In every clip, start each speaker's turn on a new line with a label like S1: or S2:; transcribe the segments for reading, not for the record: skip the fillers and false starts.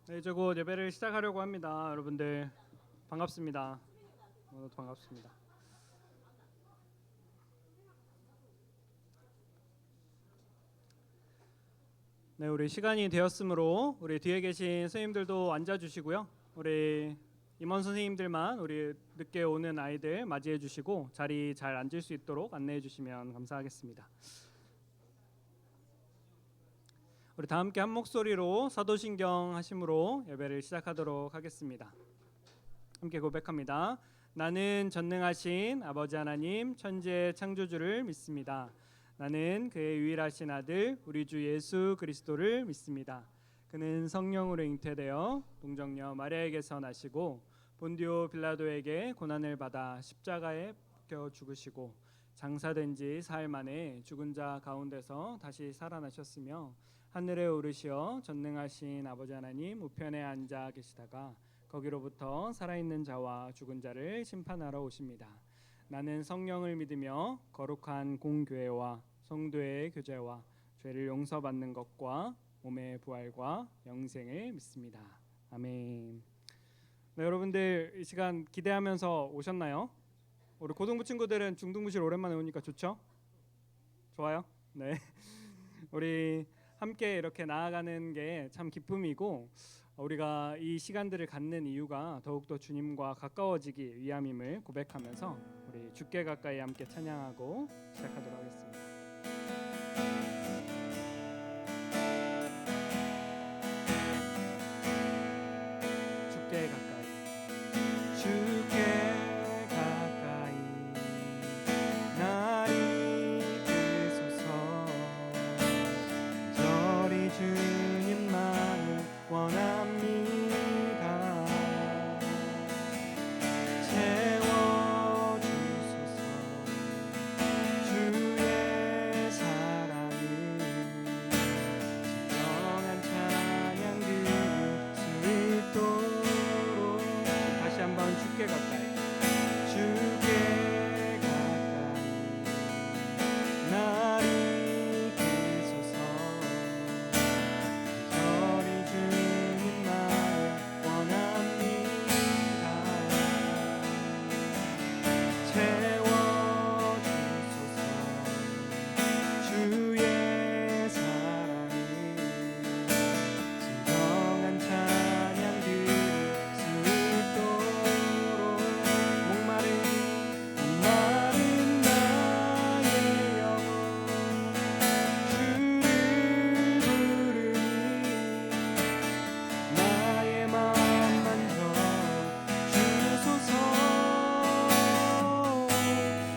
S1: 네, 이제 곧 예배를 시작하려고 합니다. 여러분들 반갑습니다. 오늘 반갑습니다. 네, 우리 시간이 되었으므로 우리 뒤에 계신 선생님들도 앉아 주시고요. 우리 임원 선생님들만 우리 늦게 오는 아이들 맞이해 주시고 자리 잘 앉을 수 있도록 안내해 주시면 감사하겠습니다. 우리 다 함께 한 목소리로 사도신경 하심으로 예배를 시작하도록 하겠습니다. 함께 고백합니다. 나는 전능하신 아버지 하나님 천지의 창조주를 믿습니다. 나는 그의 유일하신 아들 우리 주 예수 그리스도를 믿습니다. 그는 성령으로 잉태되어 동정녀 마리아에게서 나시고 본디오 빌라도에게 고난을 받아 십자가에 박혀 죽으시고 장사된 지 사흘 만에 죽은 자 가운데서 다시 살아나셨으며 하늘에 오르시어 전능하신 아버지 하나님 우편에 앉아 계시다가 거기로부터 살아있는 자와 죽은 자를 심판하러 오십니다. 나는 성령을 믿으며 거룩한 공교회와 성도의 교제와 죄를 용서받는 것과 몸의 부활과 영생을 믿습니다. 아멘. 네, 여러분들 이 시간 기대하면서 오셨나요? 우리 고등부 친구들은 중등부실 오랜만에 오니까 좋죠? 좋아요? 네. 우리 함께 이렇게 나아가는 게 참 기쁨이고 우리가 이 시간들을 갖는 이유가 더욱더 주님과 가까워지기 위함임을 고백하면서 우리 주께 가까이 함께 찬양하고 시작하도록 하겠습니다. 주께 가까이 주께 가까이 나를 이끄소서 저리 주님만을 원합니다. 채워주소서 주의 사랑을 진정한 찬양 들을 수 있도록 다시 한번 주께 가까이 주께 가까이 나를 이끄소서 저리 주님만을 원합니다. 채워주소서 주의 사랑을 진정한 찬양 들을 수 있도록 목마른 나의 영혼 주를 부르니 나의 마음 만져 주소서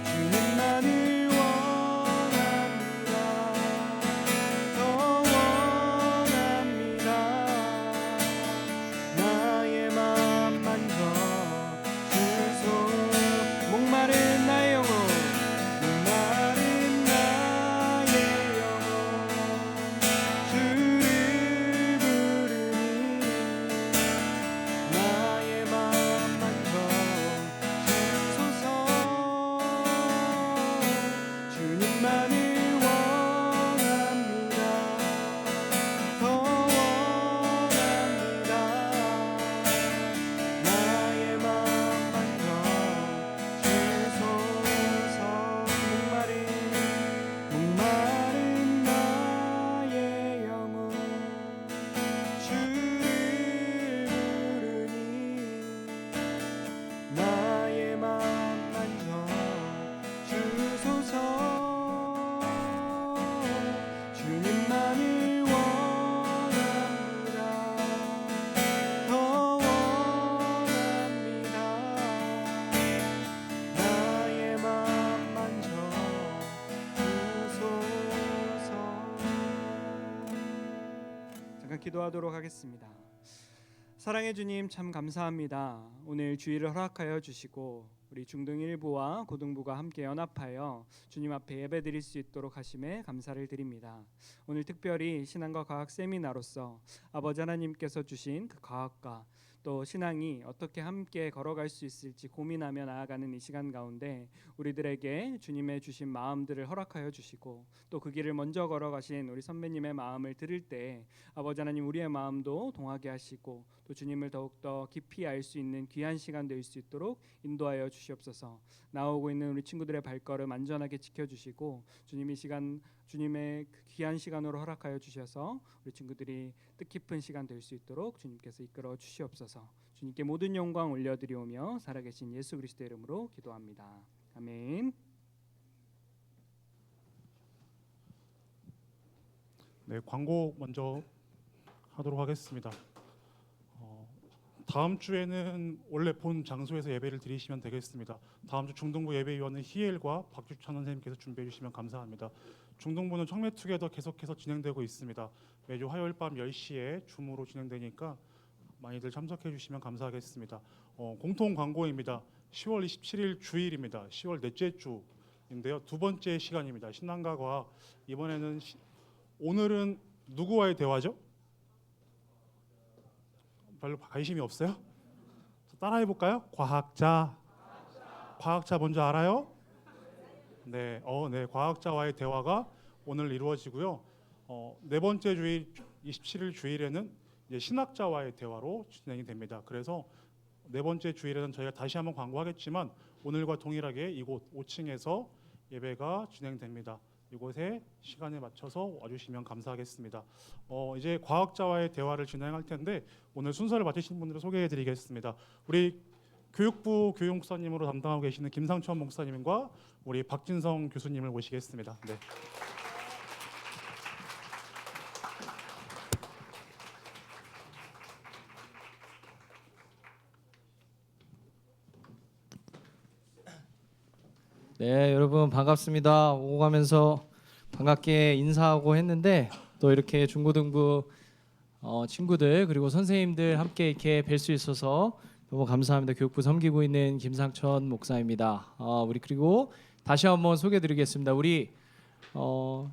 S1: 주님만을 원합니다. 더 원합니다. 나의 마음 만져 주소 목마른 나의 영혼 목마른 나의 영혼 주를 부르니 나의 마음 만져 주소서 주님만을 원합니다. 더 원합니다. 나의 마음 만져 주소서 목마른 나의 영혼 주를 부르니 나의 마음 만져 주소서 주님만을 원합니다. 더 원합니다. 나의 마음 만져 주소서. 잠깐 기도하도록 하겠습니다. 사랑해 주님 참 감사합니다. 오늘 주일을 허락하여 주시고 우리 중등 1부와 고등부가 함께 연합하여 주님 앞에 예배드릴 수 있도록 하심에 감사를 드립니다. 오늘 특별히 신앙과 과학 세미나로서 아버지 하나님께서 주신 그 과학과 또 신앙이 어떻게 함께 걸어갈 수 있을지 고민하며 나아가는 이 시간 가운데 우리들에게 주님의 주신 마음들을 허락하여 주시고 또 그 길을 먼저 걸어가신 우리 선배님의 마음을 들을 때 아버지 하나님 우리의 마음도 동하게 하시고 또 주님을 더욱더 깊이 알 수 있는 귀한 시간 될 수 있도록 인도하여 주시옵소서. 나오고 있는 우리 친구들의 발걸음 안전하게 지켜주시고 주님 이 시간 주님의 귀한 시간으로 허락하여 주셔서 우리 친구들이 뜻깊은 시간 될 수 있도록 주님께서 이끌어 주시옵소서. 주님께 모든 영광 올려드리오며 살아계신 예수 그리스도의 이름으로 기도합니다. 아멘.
S2: 네, 광고 먼저 하도록 하겠습니다. 다음 주에는 원래 본 장소에서 예배를 드리시면 되겠습니다. 다음 주 중동부 예배위원은 희엘과 박주찬 선생님께서 준비해 주시면 감사합니다. 중동부는 청매투게더 계속해서 진행되고 있습니다. 매주 화요일 밤 10시에 줌으로 진행되니까 많이들 참석해 주시면 감사하겠습니다. 공통 광고입니다. 10월 27일 주일입니다. 10월 넷째 주인데요. 두 번째 시간입니다. 신앙과 과학. 이번에는 오늘은 누구와의 대화죠? 별로 관심이 없어요? 따라해 볼까요? 과학자 뭔지 알아요? 네, 네, 과학자와의 대화가 오늘 이루어지고요. 네 번째 주일 27일 주일에는 이제 신학자와의 대화로 진행이 됩니다. 그래서 네 번째 주일에는 저희가 다시 한번 광고하겠지만 오늘과 동일하게 이곳 5층에서 예배가 진행됩니다. 이곳에 시간에 맞춰서 와주시면 감사하겠습니다. 이제 과학자와의 대화를 진행할 텐데 오늘 순서를 맡으신 분들을 소개해드리겠습니다. 우리 교육부 교육목사님으로 담당하고 계시는 김상천 목사님과 우리 박진성 교수님을 모시겠습니다. 네.
S3: 네, 여러분 반갑습니다. 오고 가면서 반갑게 인사하고 했는데 또 이렇게 중고등부 친구들 그리고 선생님들 함께 이렇게 뵐 수 있어서 너무 감사합니다. 교육부 섬기고 있는 김상천 목사입니다. 우리 그리고 다시 한번 소개드리겠습니다. 우리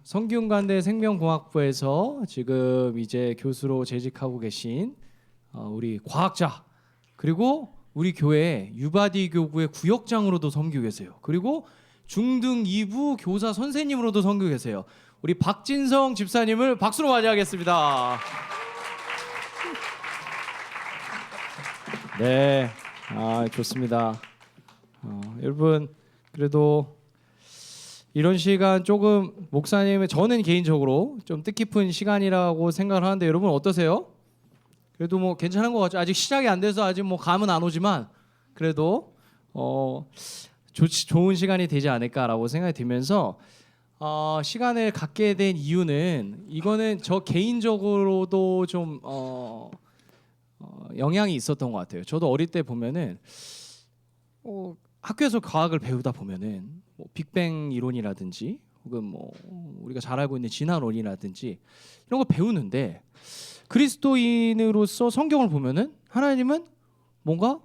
S3: 성균관대 생명공학부에서 지금 이제 교수로 재직하고 계신 우리 과학자 그리고 우리 교회 유바디 교구의 구역장으로도 섬기고 계세요. 그리고 중등 2부 교사 선생님으로도 섬기고 계세요. 우리 박진성 집사님을 박수로 맞이하겠습니다. 네, 좋습니다. 여러분 그래도 이런 시간 조금 목사님의 저는 개인적으로 좀 뜻깊은 시간이라고 생각을 하는데 여러분 어떠세요? 그래도 뭐 괜찮은 것 같죠. 아직 시작이 안 돼서 아직 뭐 감은 안 오지만 그래도 좋은 시간이 되지 않을까라고 생각이 들면서 시간을 갖게 된 이유는 이거는 저 개인적으로도 좀 영향이 있었던 것 같아요. 저도 어릴 때 보면은 학교에서 과학을 배우다 보면은 뭐 빅뱅 이론이라든지 혹은 뭐 우리가 잘 알고 있는 진화론이라든지 이런 거 배우는데 그리스도인으로서 성경을 보면은 하나님은 뭔가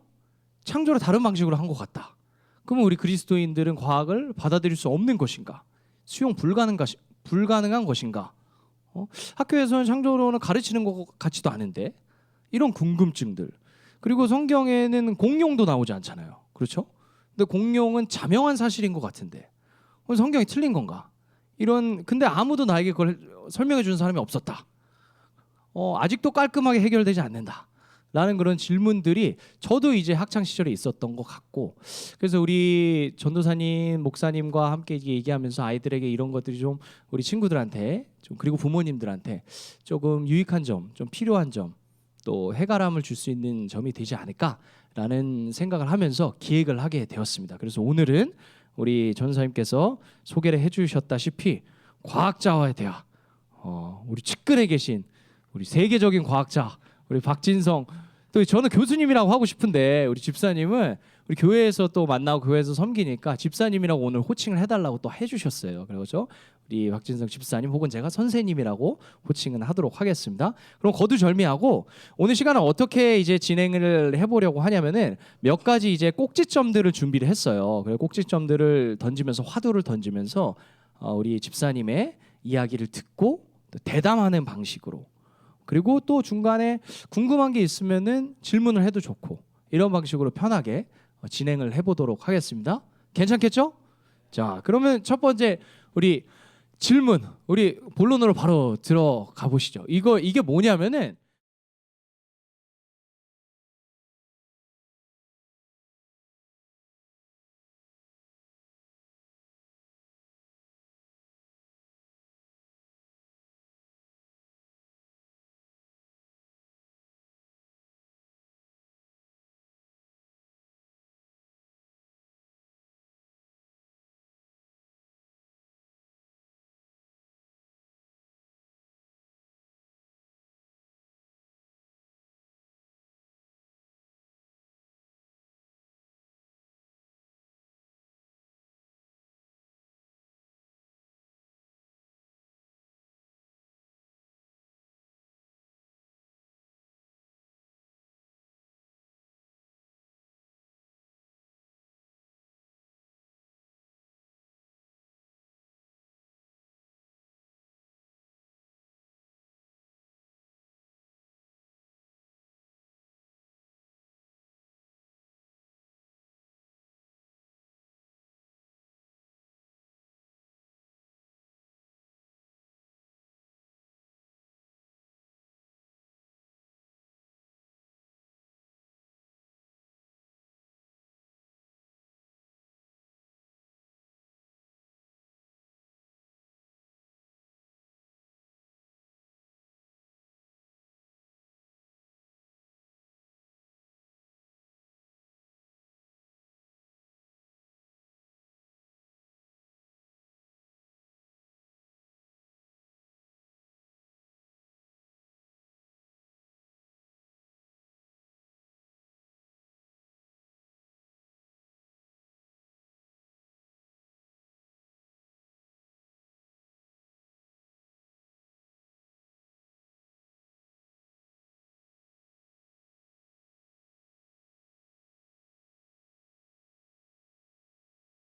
S3: 창조를 다른 방식으로 한 것 같다. 그러면 우리 그리스도인들은 과학을 받아들일 수 없는 것인가? 수용 불가능한 것인가? 학교에서는 창조론을 가르치는 것 같지도 않은데 이런 궁금증들. 그리고 성경에는 공룡도 나오지 않잖아요. 그렇죠? 근데 공룡은 자명한 사실인 것 같은데 성경이 틀린 건가? 근데 아무도 나에게 그걸 설명해 주는 사람이 없었다. 아직도 깔끔하게 해결되지 않는다 라는 그런 질문들이 저도 이제 학창 시절에 있었던 것 같고 그래서 우리 전도사님 목사님과 함께 얘기하면서 아이들에게 이런 것들이 좀 우리 친구들한테 좀 그리고 부모님들한테 조금 유익한 점, 좀 필요한 점 또 해결함을 줄 수 있는 점이 되지 않을까라는 생각을 하면서 기획을 하게 되었습니다. 그래서 오늘은 우리 전도사님께서 소개를 해주셨다시피 과학자와의 대화 우리 측근에 계신 우리 세계적인 과학자 우리 박진성 또 저는 교수님이라고 하고 싶은데 우리 집사님은 우리 교회에서 또 만나고 교회에서 섬기니까 집사님이라고 오늘 호칭을 해달라고 또 해주셨어요. 그래서 우리 박진성 집사님 혹은 제가 선생님이라고 호칭은 하도록 하겠습니다. 그럼 거두절미하고 오늘 시간을 어떻게 이제 진행을 해보려고 하냐면은 몇 가지 이제 꼭지점들을 준비를 했어요. 그래서 꼭지점들을 던지면서 화두를 던지면서 우리 집사님의 이야기를 듣고 또 대담하는 방식으로 그리고 또 중간에 궁금한 게 있으면은 질문을 해도 좋고 이런 방식으로 편하게 진행을 해보도록 하겠습니다. 괜찮겠죠? 자, 그러면 첫 번째 우리 질문, 우리 본론으로 바로 들어가 보시죠. 이게 뭐냐면은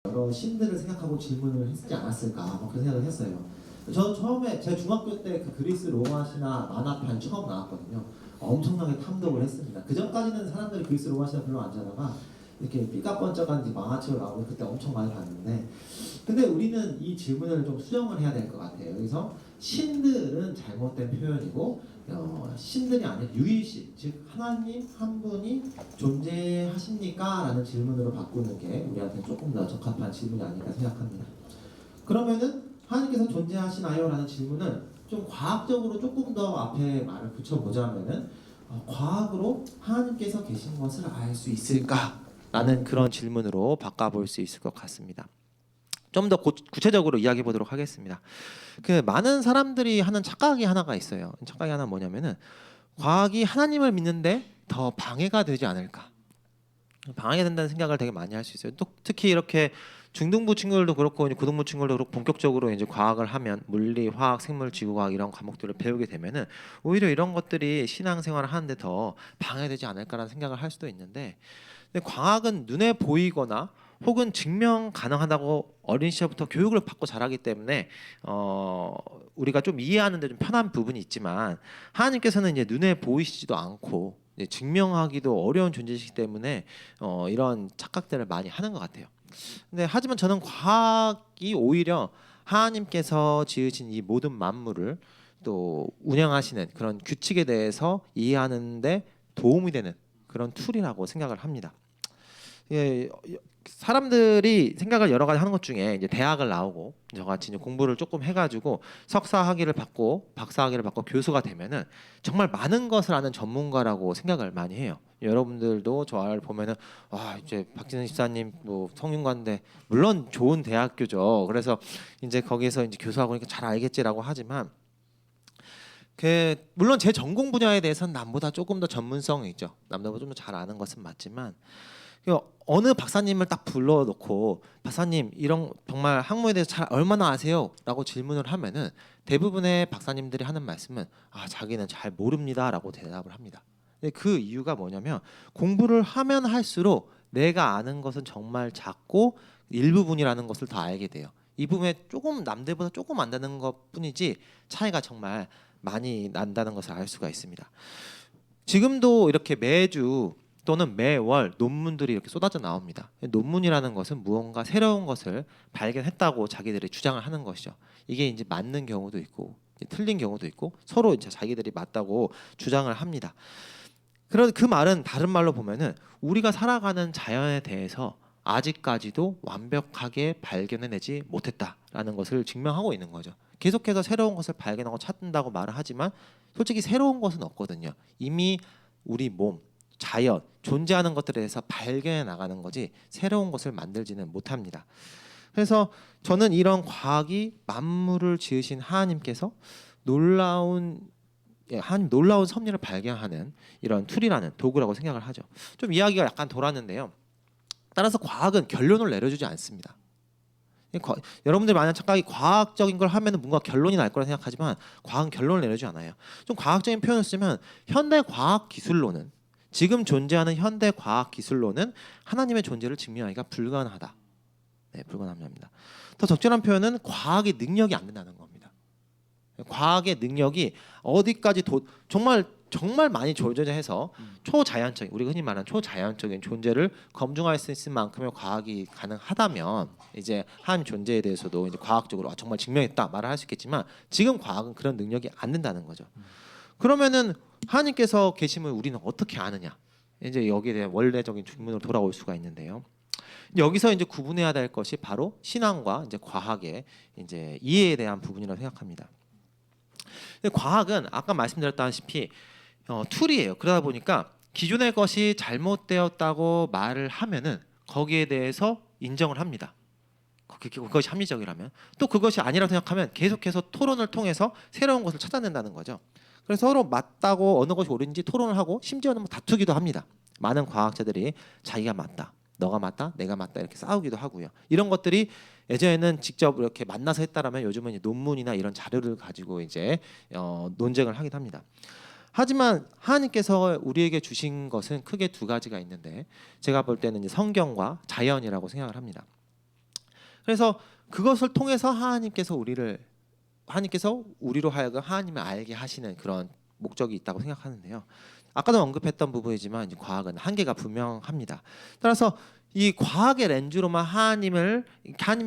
S4: 여러 신들을 생각하고 질문을 했지 않았을까 뭐 그런 생각을 했어요. 저 처음에 제 중학교 때 그 그리스 로마 신화 만화판 처음 나왔거든요. 엄청나게 탐독을 했습니다. 그 전까지는 사람들이 그리스 로마 신화 별로 안 자다가 이렇게 삐까뻔쩍한 만화책을 나오고 그때 엄청 많이 봤는데, 근데 우리는 이 질문을 좀 수정을 해야 될 것 같아요. 여기서 신들은 잘못된 표현이고 신들이 아닌 유일신, 즉 하나님 한 분이 존재하십니까? 라는 질문으로 바꾸는 게 우리한테 조금 더 적합한 질문이 아닐까 생각합니다. 그러면은 하나님께서 존재하시나요? 라는 질문을 좀 과학적으로 조금 더 앞에 말을 붙여보자면은 과학으로 하나님께서 계신 것을 알 수 있을까? 라는 그런 질문으로 바꿔볼 수 있을 것 같습니다. 좀 더 구체적으로 이야기해 보도록 하겠습니다. 그 많은 사람들이 하는 착각이 하나가 있어요. 착각이 하나 뭐냐면은 과학이 하나님을 믿는데 더 방해가 되지 않을까. 방해가 된다는 생각을 되게 많이 할 수 있어요. 또 특히 이렇게 중등부 친구들도 그렇고 이제 고등부 친구들도 그렇고 본격적으로 이제 과학을 하면 물리, 화학, 생물, 지구과학 이런 과목들을 배우게 되면은 오히려 이런 것들이 신앙생활을 하는데 더 방해되지 않을까라는 생각을 할 수도 있는데, 근데 과학은 눈에 보이거나 혹은 증명 가능하다고 어린 시절부터 교육을 받고 자라기 때문에 우리가 좀 이해하는데 좀 편한 부분이 있지만, 하나님께서는 이제 눈에 보이시지도 않고 이제 증명하기도 어려운 존재이기 때문에 이런 착각들을 많이 하는 것 같아요. 근데 하지만 저는 과학이 오히려 하나님께서 지으신 이 모든 만물을 또 운영하시는 그런 규칙에 대해서 이해하는데 도움이 되는 그런 툴이라고 생각을 합니다. 예, 사람들이 생각을 여러 가지 하는 것 중에 이제 대학을 나오고 저같이 이제 공부를 조금 해가지고 석사 학위를 받고 박사 학위를 받고 교수가 되면은 정말 많은 것을 아는 전문가라고 생각을 많이 해요. 여러분들도 저를 보면은 와, 이제 박진은 집사님 뭐 성균관대 물론 좋은 대학교죠. 그래서 이제 거기서 이제 교수하고 그러니까 잘 알겠지라고 하지만, 그 물론 제 전공 분야에 대해서는 남보다 조금 더 전문성이 있죠. 남보다 좀 더 잘 아는 것은 맞지만, 어느 박사님을 딱 불러놓고 박사님 이런 정말 학문에 대해서 잘 얼마나 아세요? 라고 질문을 하면은 대부분의 박사님들이 하는 말씀은 자기는 잘 모릅니다 라고 대답을 합니다. 근데 그 이유가 뭐냐면 공부를 하면 할수록 내가 아는 것은 정말 작고 일부분이라는 것을 더 알게 돼요. 이 부분에 조금 남들보다 조금 안다는 것 뿐이지 차이가 정말
S5: 많이 난다는 것을 알 수가 있습니다. 지금도 이렇게 매주 또는 매월 논문들이 이렇게 쏟아져 나옵니다. 논문이라는 것은 무언가 새로운 것을 발견했다고 자기들이 주장을 하는 것이죠. 이게 이제 맞는 경우도 있고 틀린 경우도 있고 서로 이제 자기들이 맞다고 주장을 합니다. 그런 그 말은 다른 말로 보면은 우리가 살아가는 자연에 대해서 아직까지도 완벽하게 발견해내지 못했다라는 것을 증명하고 있는 거죠. 계속해서 새로운 것을 발견하고 찾는다고 말을 하지만 솔직히 새로운 것은 없거든요. 이미 우리 몸, 자연, 존재하는 것들에 대해서 발견해 나가는 거지 새로운 것을 만들지는 못합니다. 그래서 저는 이런 과학이 만물을 지으신 하나님께서 놀라운 섭리를 발견하는 이런 툴이라는 도구라고 생각을 하죠. 좀 이야기가 약간 돌았는데요. 따라서 과학은 결론을 내려주지 않습니다. 여러분들 만약 착각이 과학적인 걸 하면 뭔가 결론이 날 거라 생각하지만 과학은 결론을 내려주지 않아요. 좀 과학적인 표현을 쓰면 현대 과학 기술로는 지금 존재하는 현대 과학 기술로는 하나님의 존재를 증명하기가 불가능하다. 네, 불가능합니다. 더 적절한 표현은 과학의 능력이 안 된다는 겁니다. 과학의 능력이 어디까지 정말 많이 조절해서 초자연적인 우리가 흔히 말하는 초자연적인 존재를 검증할 수 있을 만큼의 과학이 가능하다면 이제 하나님 존재에 대해서도 이제 과학적으로 정말 증명했다 말을 할 수 있겠지만 지금 과학은 그런 능력이 안 된다는 거죠. 그러면은 하나님께서 계심을 우리는 어떻게 아느냐? 이제 여기에 대한 원래적인 질문으로 돌아올 수가 있는데요. 여기서 이제 구분해야 될 것이 바로 신앙과 이제 과학의 이제 이해에 대한 부분이라고 생각합니다. 과학은 아까 말씀드렸다시피 툴이에요. 그러다 보니까 기존의 것이 잘못되었다고 말을 하면은 거기에 대해서 인정을 합니다. 그것이 합리적이라면 또 그것이 아니라고 생각하면 계속해서 토론을 통해서 새로운 것을 찾아낸다는 거죠. 그래서 서로 맞다고 어느 것이 옳은지 토론을 하고 심지어는 뭐 다투기도 합니다. 많은 과학자들이 자기가 맞다, 너가 맞다, 내가 맞다 이렇게 싸우기도 하고요. 이런 것들이 예전에는 직접 이렇게 만나서 했다라면 요즘은 이제 논문이나 이런 자료를 가지고 이제 논쟁을 하기도 합니다. 하지만 하나님께서 우리에게 주신 것은 크게 두 가지가 있는데 제가 볼 때는 이제 성경과 자연이라고 생각을 합니다. 그래서 그것을 통해서 하나님께서 우리로 하여금 하나님을 알게 하시는 그런 목적이 있다고 생각하는데요. 아까도 언급했던 부분이지만 이제 과학은 한계가 분명합니다. 따라서 이 과학의 렌즈로만 하나님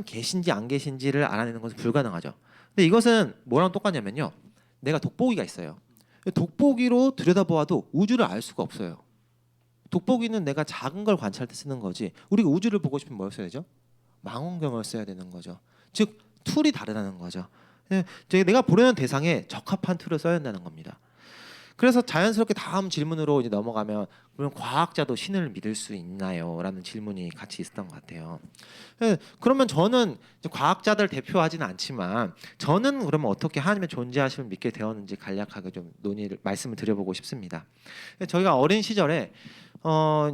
S5: 계신지 안 계신지를 알아내는 것은 불가능하죠. 근데 이것은 뭐랑 똑같냐면요. 내가 돋보기가 있어요. 돋보기로 들여다보아도 우주를 알 수가 없어요. 돋보기는 내가 작은 걸 관찰할 때 쓰는 거지. 우리가 우주를 보고 싶으면 뭘 써야 되죠? 망원경을 써야 되는 거죠. 즉 툴이 다르다는 거죠. 내가 보려는 대상에 적합한 툴을 써야 한다는 겁니다. 그래서 자연스럽게 다음 질문으로 이제 넘어가면 그럼 과학자도 신을 믿을 수 있나요? 라는 질문이 같이 있었던 것 같아요. 그러면 저는 과학자들 대표하지는 않지만 저는 그러면 어떻게 하나님의 존재하심을 믿게 되었는지 간략하게 좀 말씀을 드려보고 싶습니다. 저희가 어린 시절에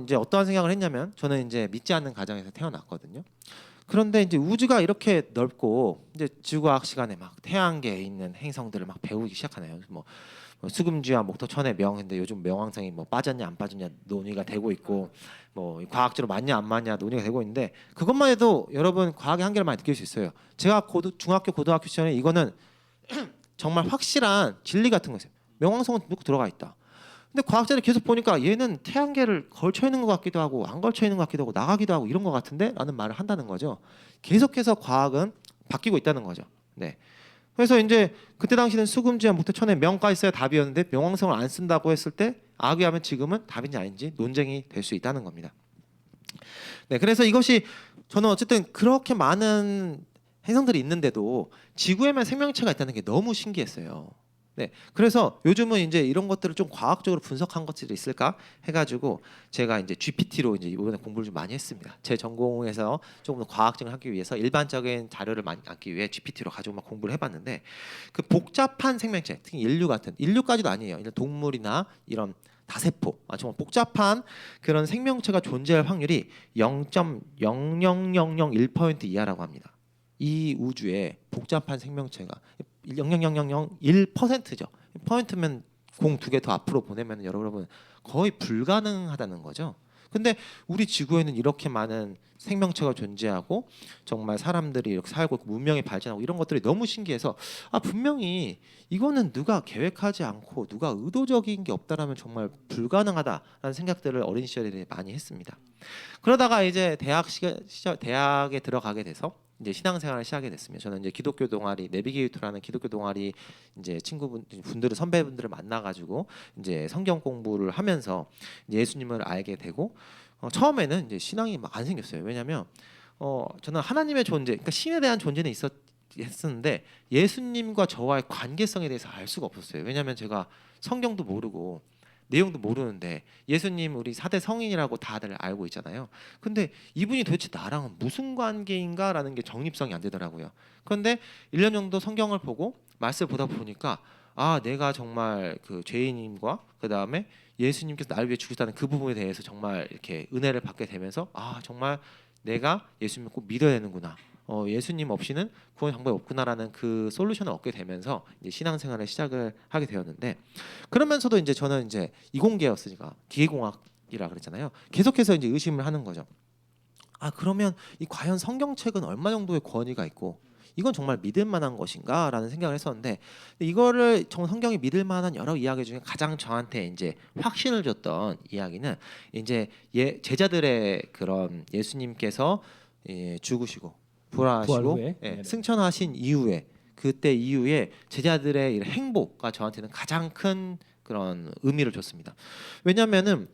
S5: 이제 어떠한 생각을 했냐면 저는 이제 믿지 않는 가정에서 태어났거든요. 그런데 이제 우주가 이렇게 넓고 이제 지구과학 시간에 막 태양계에 있는 행성들을 막 배우기 시작하네요. 뭐 수금지와 목토천의 근데 요즘 명왕성이 뭐 빠졌냐 안 빠졌냐 논의가 되고 있고 뭐 과학적으로 맞냐 안 맞냐 논의가 되고 있는데 그것만 해도 여러분 과학의 한계를 많이 느낄 수 있어요. 제가 중학교 고등학교 시절에 이거는 정말 확실한 진리 같은 거였어요. 명왕성은 들어가 있다. 근데 과학자들이 계속 보니까 얘는 태양계를 걸쳐 있는 것 같기도 하고 안 걸쳐 있는 것 같기도 하고 나가기도 하고 이런 것 같은데 라는 말을 한다는 거죠. 계속해서 과학은 바뀌고 있다는 거죠. 네. 그래서 이제 그때 당시는 수금지와 목토천의 명까지 써야 답이었는데 명왕성을 안 쓴다고 했을 때 악의하면 지금은 답인지 아닌지 논쟁이 될 수 있다는 겁니다. 네, 그래서 이것이 저는 어쨌든 그렇게 많은 행성들이 있는데도 지구에만 생명체가 있다는 게 너무 신기했어요. 네, 그래서 요즘은 이제 이런 것들을 좀 과학적으로 분석한 것들이 있을까 해가지고 제가 이제 GPT로 이제 이번에 공부를 좀 많이 했습니다. 제 전공에서 조금 더 과학적을 하기 위해서 일반적인 자료를 많이 갖기 위해 GPT로 가지고 막 공부를 해봤는데 그 복잡한 생명체, 특히 인류까지도 아니에요. 이런 동물이나 이런 다세포, 정말 복잡한 그런 생명체가 존재할 확률이 0.00001% 이하라고 합니다. 이 우주에 복잡한 생명체가 0.0001%죠. 퍼센트면 공 2개 더 앞으로 보내면 여러분 거의 불가능하다는 거죠. 근데 우리 지구에는 이렇게 많은 생명체가 존재하고 정말 사람들이 이렇게 살고 문명이 발전하고 이런 것들이 너무 신기해서 분명히 이거는 누가 계획하지 않고 누가 의도적인 게 없다라면 정말 불가능하다라는 생각들을 어린 시절에 많이 했습니다. 그러다가 이제 대학에 들어가게 돼서 이제 신앙생활을 시작하게 됐습니다. 저는 이제 기독교 동아리 내비게이터라는 기독교 동아리 이제 친구분들을 선배분들을 만나가지고 이제 성경 공부를 하면서 예수님을 알게 되고 처음에는 이제 신앙이 막 안 생겼어요. 왜냐하면 저는 하나님의 존재, 그러니까 신에 대한 존재는 했었는데 예수님과 저와의 관계성에 대해서 알 수가 없었어요. 왜냐하면 제가 성경도 모르고 내용도 모르는데 예수님 우리 4대 성인이라고 다들 알고 있잖아요. 근데 이분이 도대체 나랑 무슨 관계인가라는 게 정립성이 안 되더라고요. 그런데 1년 정도 성경을 보고 말씀을 보다 보니까 내가 정말 그 죄인님과 그 다음에 예수님께서 나를 위해 죽으셨다는 그 부분에 대해서 정말 이렇게 은혜를 받게 되면서 정말 내가 예수님을 꼭 믿어야 되는구나. 예수님 없이는 구원 방법이 없구나라는 그 솔루션을 얻게 되면서 이제 신앙생활을 시작을 하게 되었는데 그러면서도 이제 저는 이제 이공계였으니까 기계공학이라 그랬잖아요. 계속해서 이제 의심을 하는 거죠. 그러면 이 과연 성경책은 얼마 정도의 권위가 있고 이건 정말 믿을 만한 것인가라는 생각을 했었는데 이거를 정말 성경이 믿을 만한 여러 이야기 중에 가장 저한테 이제 확신을 줬던 이야기는 이제 제자들의 그런 예수님께서 죽으시고
S3: 부활
S5: 부활하시고
S3: 후에. 네네.
S5: 승천하신 이후에 그때 이후에 제자들의 이런 행보가 저한테는 가장 큰 그런 의미를 줬습니다. 왜냐하면은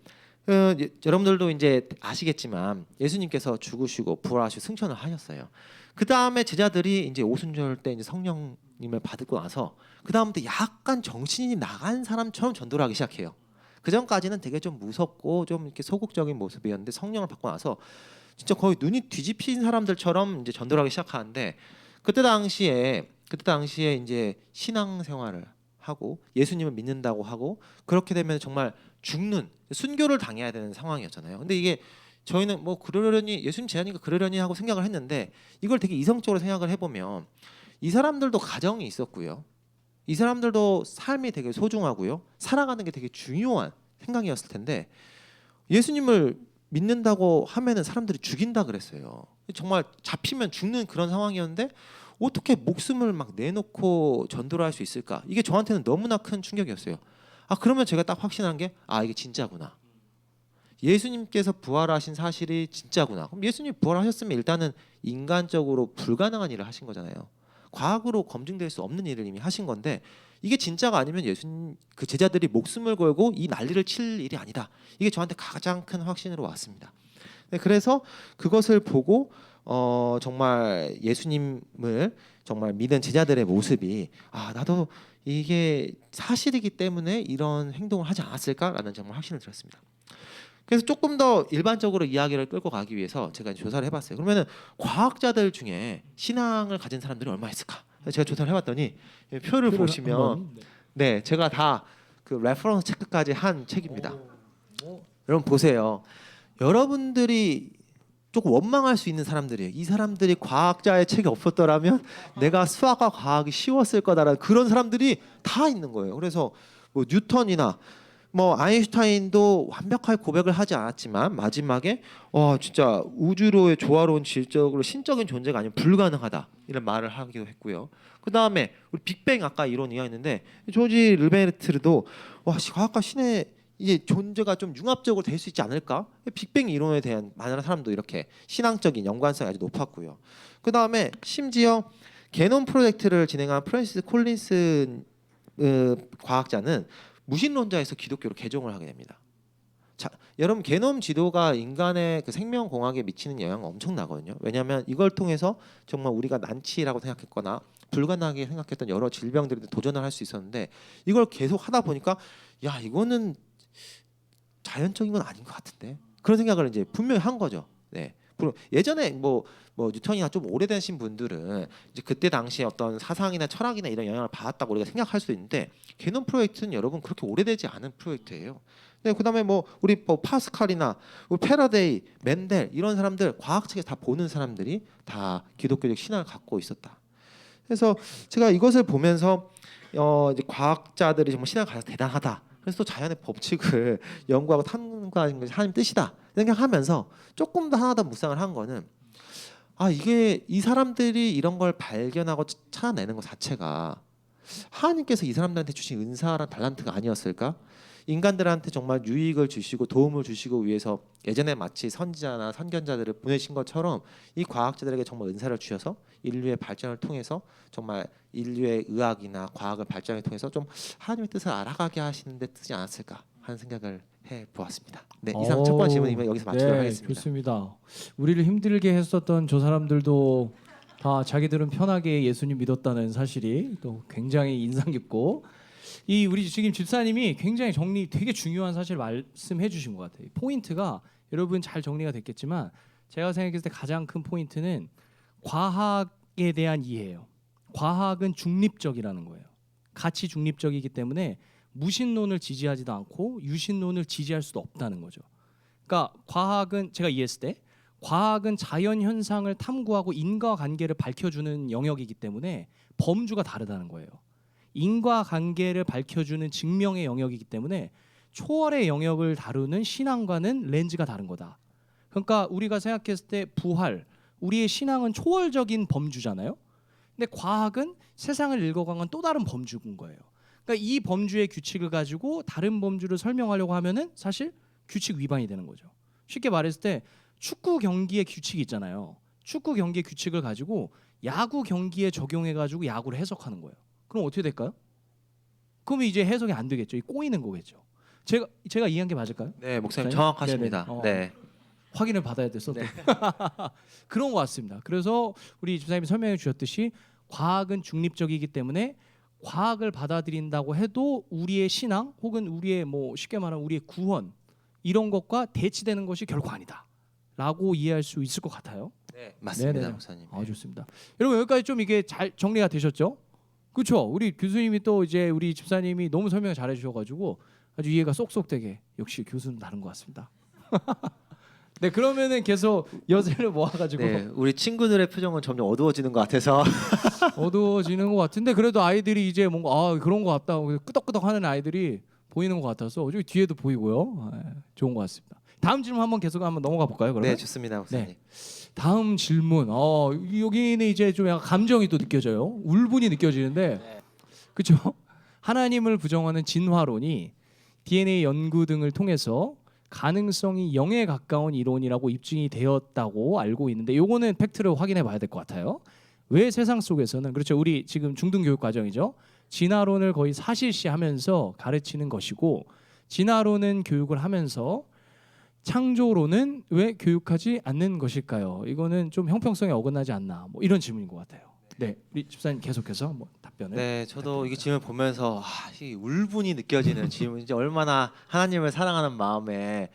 S5: 여러분들도 이제 아시겠지만 예수님께서 죽으시고 부활하시고 승천을 하셨어요. 그 다음에 제자들이 이제 오순절 때 이제 성령님을 받고 나서 그 다음부터 약간 정신이 나간 사람처럼 전도를 하기 시작해요. 그 전까지는 되게 좀 무섭고 좀 이렇게 소극적인 모습이었는데 성령을 받고 나서 진짜 거의 눈이 뒤집힌 사람들처럼 이제 전도를 하기 시작하는데 그때 당시에 이제 신앙생활을 하고 예수님을 믿는다고 하고 그렇게 되면 정말 죽는 순교를 당해야 되는 상황이었잖아요. 근데 이게 저희는 뭐 그러려니 예수님 제자니까 그러려니 하고 생각을 했는데 이걸 되게 이성적으로 생각을 해보면 이 사람들도 가정이 있었고요. 이 사람들도 삶이 되게 소중하고요. 살아가는 게 되게 중요한 생각이었을 텐데 예수님을 믿는다고 하면은 사람들이 죽인다 그랬어요. 정말 잡히면 죽는 그런 상황이었는데 어떻게 목숨을 막 내놓고 전도를 할 수 있을까? 이게 저한테는 너무나 큰 충격이었어요. 그러면 제가 딱 확신한 게 이게 진짜구나. 예수님께서 부활하신 사실이 진짜구나. 그럼 예수님 부활하셨으면 일단은 인간적으로 불가능한 일을 하신 거잖아요. 과학으로 검증될 수 없는 일을 이미 하신 건데 이게 진짜가 아니면 예수님 그 제자들이 목숨을 걸고 이 난리를 칠 일이 아니다. 이게 저한테 가장 큰 확신으로 왔습니다. 네, 그래서 그것을 보고 정말 예수님을 정말 믿은 제자들의 모습이 나도 이게 사실이기 때문에 이런 행동을 하지 않았을까라는 정말 확신을 들었습니다. 그래서 조금 더 일반적으로 이야기를 끌고 가기 위해서 제가 조사를 해봤어요. 그러면은 과학자들 중에 신앙을 가진 사람들이 얼마 있을까? 제가 조사를 해봤더니 표를 보시면 네 제가 다 그 레퍼런스 체크까지 한 책입니다. 여러분 보세요. 여러분들이 조금 원망할 수 있는 사람들이에요. 이 사람들이 과학자의 책이 없었더라면 내가 수학과 과학이 쉬웠을 거다라는 그런 사람들이 다 있는 거예요. 그래서 뭐 뉴턴이나 뭐 아인슈타인도 완벽하게 고백을 하지 않았지만 마지막에 진짜 우주로의 조화로운 질적으로 신적인 존재가 아니면 불가능하다 이런 말을 하기도 했고요. 그 다음에 우리 빅뱅 아까 이론 이야기했는데 조지 르베르트도 과학과 신의 이제 존재가 좀 융합적으로 될 수 있지 않을까? 빅뱅 이론에 대한 많은 사람도 이렇게 신앙적인 연관성이 아주 높았고요. 그 다음에 심지어 게놈 프로젝트를 진행한 프랜시스 콜린스 과학자는 무신론자에서 기독교로 개종을 하게 됩니다. 자, 여러분 게놈 지도가 인간의 그 생명 공학에 미치는 영향은 엄청나거든요. 왜냐하면 이걸 통해서 정말 우리가 난치라고 생각했거나 불가능하게 생각했던 여러 질병들에 도전을 할 수 있었는데 이걸 계속 하다 보니까 이거는 자연적인 건 아닌 것 같은데 그런 생각을 이제 분명히 한 거죠. 네. 예전에 뭐 뉴턴이나 좀 오래되신 분들은 이제 그때 당시에 어떤 사상이나 철학이나 이런 영향을 받았다고 우리가 생각할 수도 있는데 게놈 프로젝트는 여러분 그렇게 오래되지 않은 프로젝트예요. 네, 그다음에 우리 파스칼이나 우리 패러데이, 맨델 이런 사람들 과학책에 다 보는 사람들이 다 기독교적 신앙을 갖고 있었다. 그래서 제가 이것을 보면서 이제 과학자들이 정말 신앙을 가져서 대단하다. 그래서 또 자연의 법칙을 연구하고 탐구하는 것이 하나님 뜻이다. 생각하면서 조금 더 하나 더 묵상을 한 거는 이게 이 사람들이 이런 걸 발견하고 찾아내는 것 자체가 하나님께서 이 사람들한테 주신 은사랑 달란트가 아니었을까? 인간들한테 정말 유익을 주시고 도움을 주시고 위해서 예전에 마치 선지자나 선견자들을 보내신 것처럼 이 과학자들에게 정말 은사를 주셔서 인류의 발전을 통해서 정말 인류의 의학이나 과학을 발전을 통해서 좀 하나님의 뜻을 알아가게 하시는 데 뜨지 않았을까 하는 생각을 해보았습니다. 네, 이상 첫 번째 질문이면 여기서 마치도록 하겠습니다.
S3: 좋습니다. 우리를 힘들게 했었던 저 사람들도 다 자기들은 편하게 예수님 믿었다는 사실이 또 굉장히 인상 깊고, 이 우리 지금 집사님이 굉장히 정리 되게 중요한 사실 말씀해 주신 것 같아요. 포인트가 여러분 잘 정리가 됐겠지만 제가 생각했을 때 가장 큰 포인트는 과학에 대한 이해예요. 과학은 중립적이라는 거예요. 가치 중립적이기 때문에 무신론을 지지하지도 않고 유신론을 지지할 수도 없다는 거죠. 그러니까 과학은, 제가 이해했을 때 과학은 자연 현상을 탐구하고 인과관계를 밝혀주는 영역이기 때문에 범주가 다르다는 거예요. 인과관계를 밝혀주는 증명의 영역이기 때문에 초월의 영역을 다루는 신앙과는 렌즈가 다른 거다. 그러니까 우리가 생각했을 때 부활, 우리의 신앙은 초월적인 범주잖아요. 근데 과학은 세상을 읽어가는 또 다른 범주인 거예요. 그러니까 이 범주의 규칙을 가지고 다른 범주를 설명하려고 하면은 사실 규칙 위반이 되는 거죠. 쉽게 말했을 때 축구 경기의 규칙이 있잖아요. 축구 경기의 규칙을 가지고 야구 경기에 적용해 가지고 야구를 해석하는 거예요. 그럼 어떻게 될까요? 그러면 이제 해석이 안 되겠죠. 이 꼬이는 거겠죠. 제가 이해한 게 맞을까요?
S5: 네, 목사님
S3: 목사님?
S5: 정확하십니다.
S3: 네네.
S5: 네.
S3: 확인을 받아야 돼서
S5: 네.
S3: 그런 것 같습니다. 그래서 우리 집사님이 설명해 주셨듯이 과학은 중립적이기 때문에 과학을 받아들인다고 해도 우리의 신앙 혹은 우리의 뭐 쉽게 말하면 우리의 구원 이런 것과 대치되는 것이 결코 아니다라고 이해할 수 있을 것 같아요.
S5: 네, 맞습니다,
S3: 네네네.
S5: 목사님.
S3: 좋습니다. 여러분 여기까지 좀 이게 잘 정리가 되셨죠? 그렇죠. 우리 교수님이 또 이제 우리 집사님이 너무 설명을 잘해 주셔가지고 아주 이해가 쏙쏙 되게, 역시 교수는 다른 것 같습니다. 네, 그러면은 계속 여세를 모아가지고
S5: 네, 우리 친구들의 표정은 점점 어두워지는 것 같아서
S3: 어두워지는 것 같은데 그래도 아이들이 이제 뭔가 그런 것 같다 끄덕끄덕하는 아이들이 보이는 것 같아서 저기 뒤에도 보이고요. 좋은 것 같습니다. 다음 질문 한번 계속 한번 넘어가 볼까요? 그러면?
S5: 네, 좋습니다, 목사님.
S3: 네. 다음 질문. 여기는 이제 좀 약간 감정이 또 느껴져요. 울분이 느껴지는데, 그렇죠? 하나님을 부정하는 진화론이 DNA 연구 등을 통해서 가능성이 0에 가까운 이론이라고 입증이 되었다고 알고 있는데, 요거는 팩트를 확인해 봐야 될 것 같아요. 왜 세상 속에서는, 그렇죠? 우리 지금 중등교육 과정이죠. 진화론을 거의 사실시하면서 가르치는 것이고, 진화론은 교육을 하면서 창조론은 왜 교육하지 않는 것일까요? 이거는 좀 형평성에 어긋나지 않나, 뭐 이런 질문인 것 같아요. 네, 우리 집사님 계속해서 뭐 답변을.
S5: 네, 저도 이 질문 보면서 이 울분이 느껴지는 질문. 이제 얼마나 하나님을 사랑하는 마음에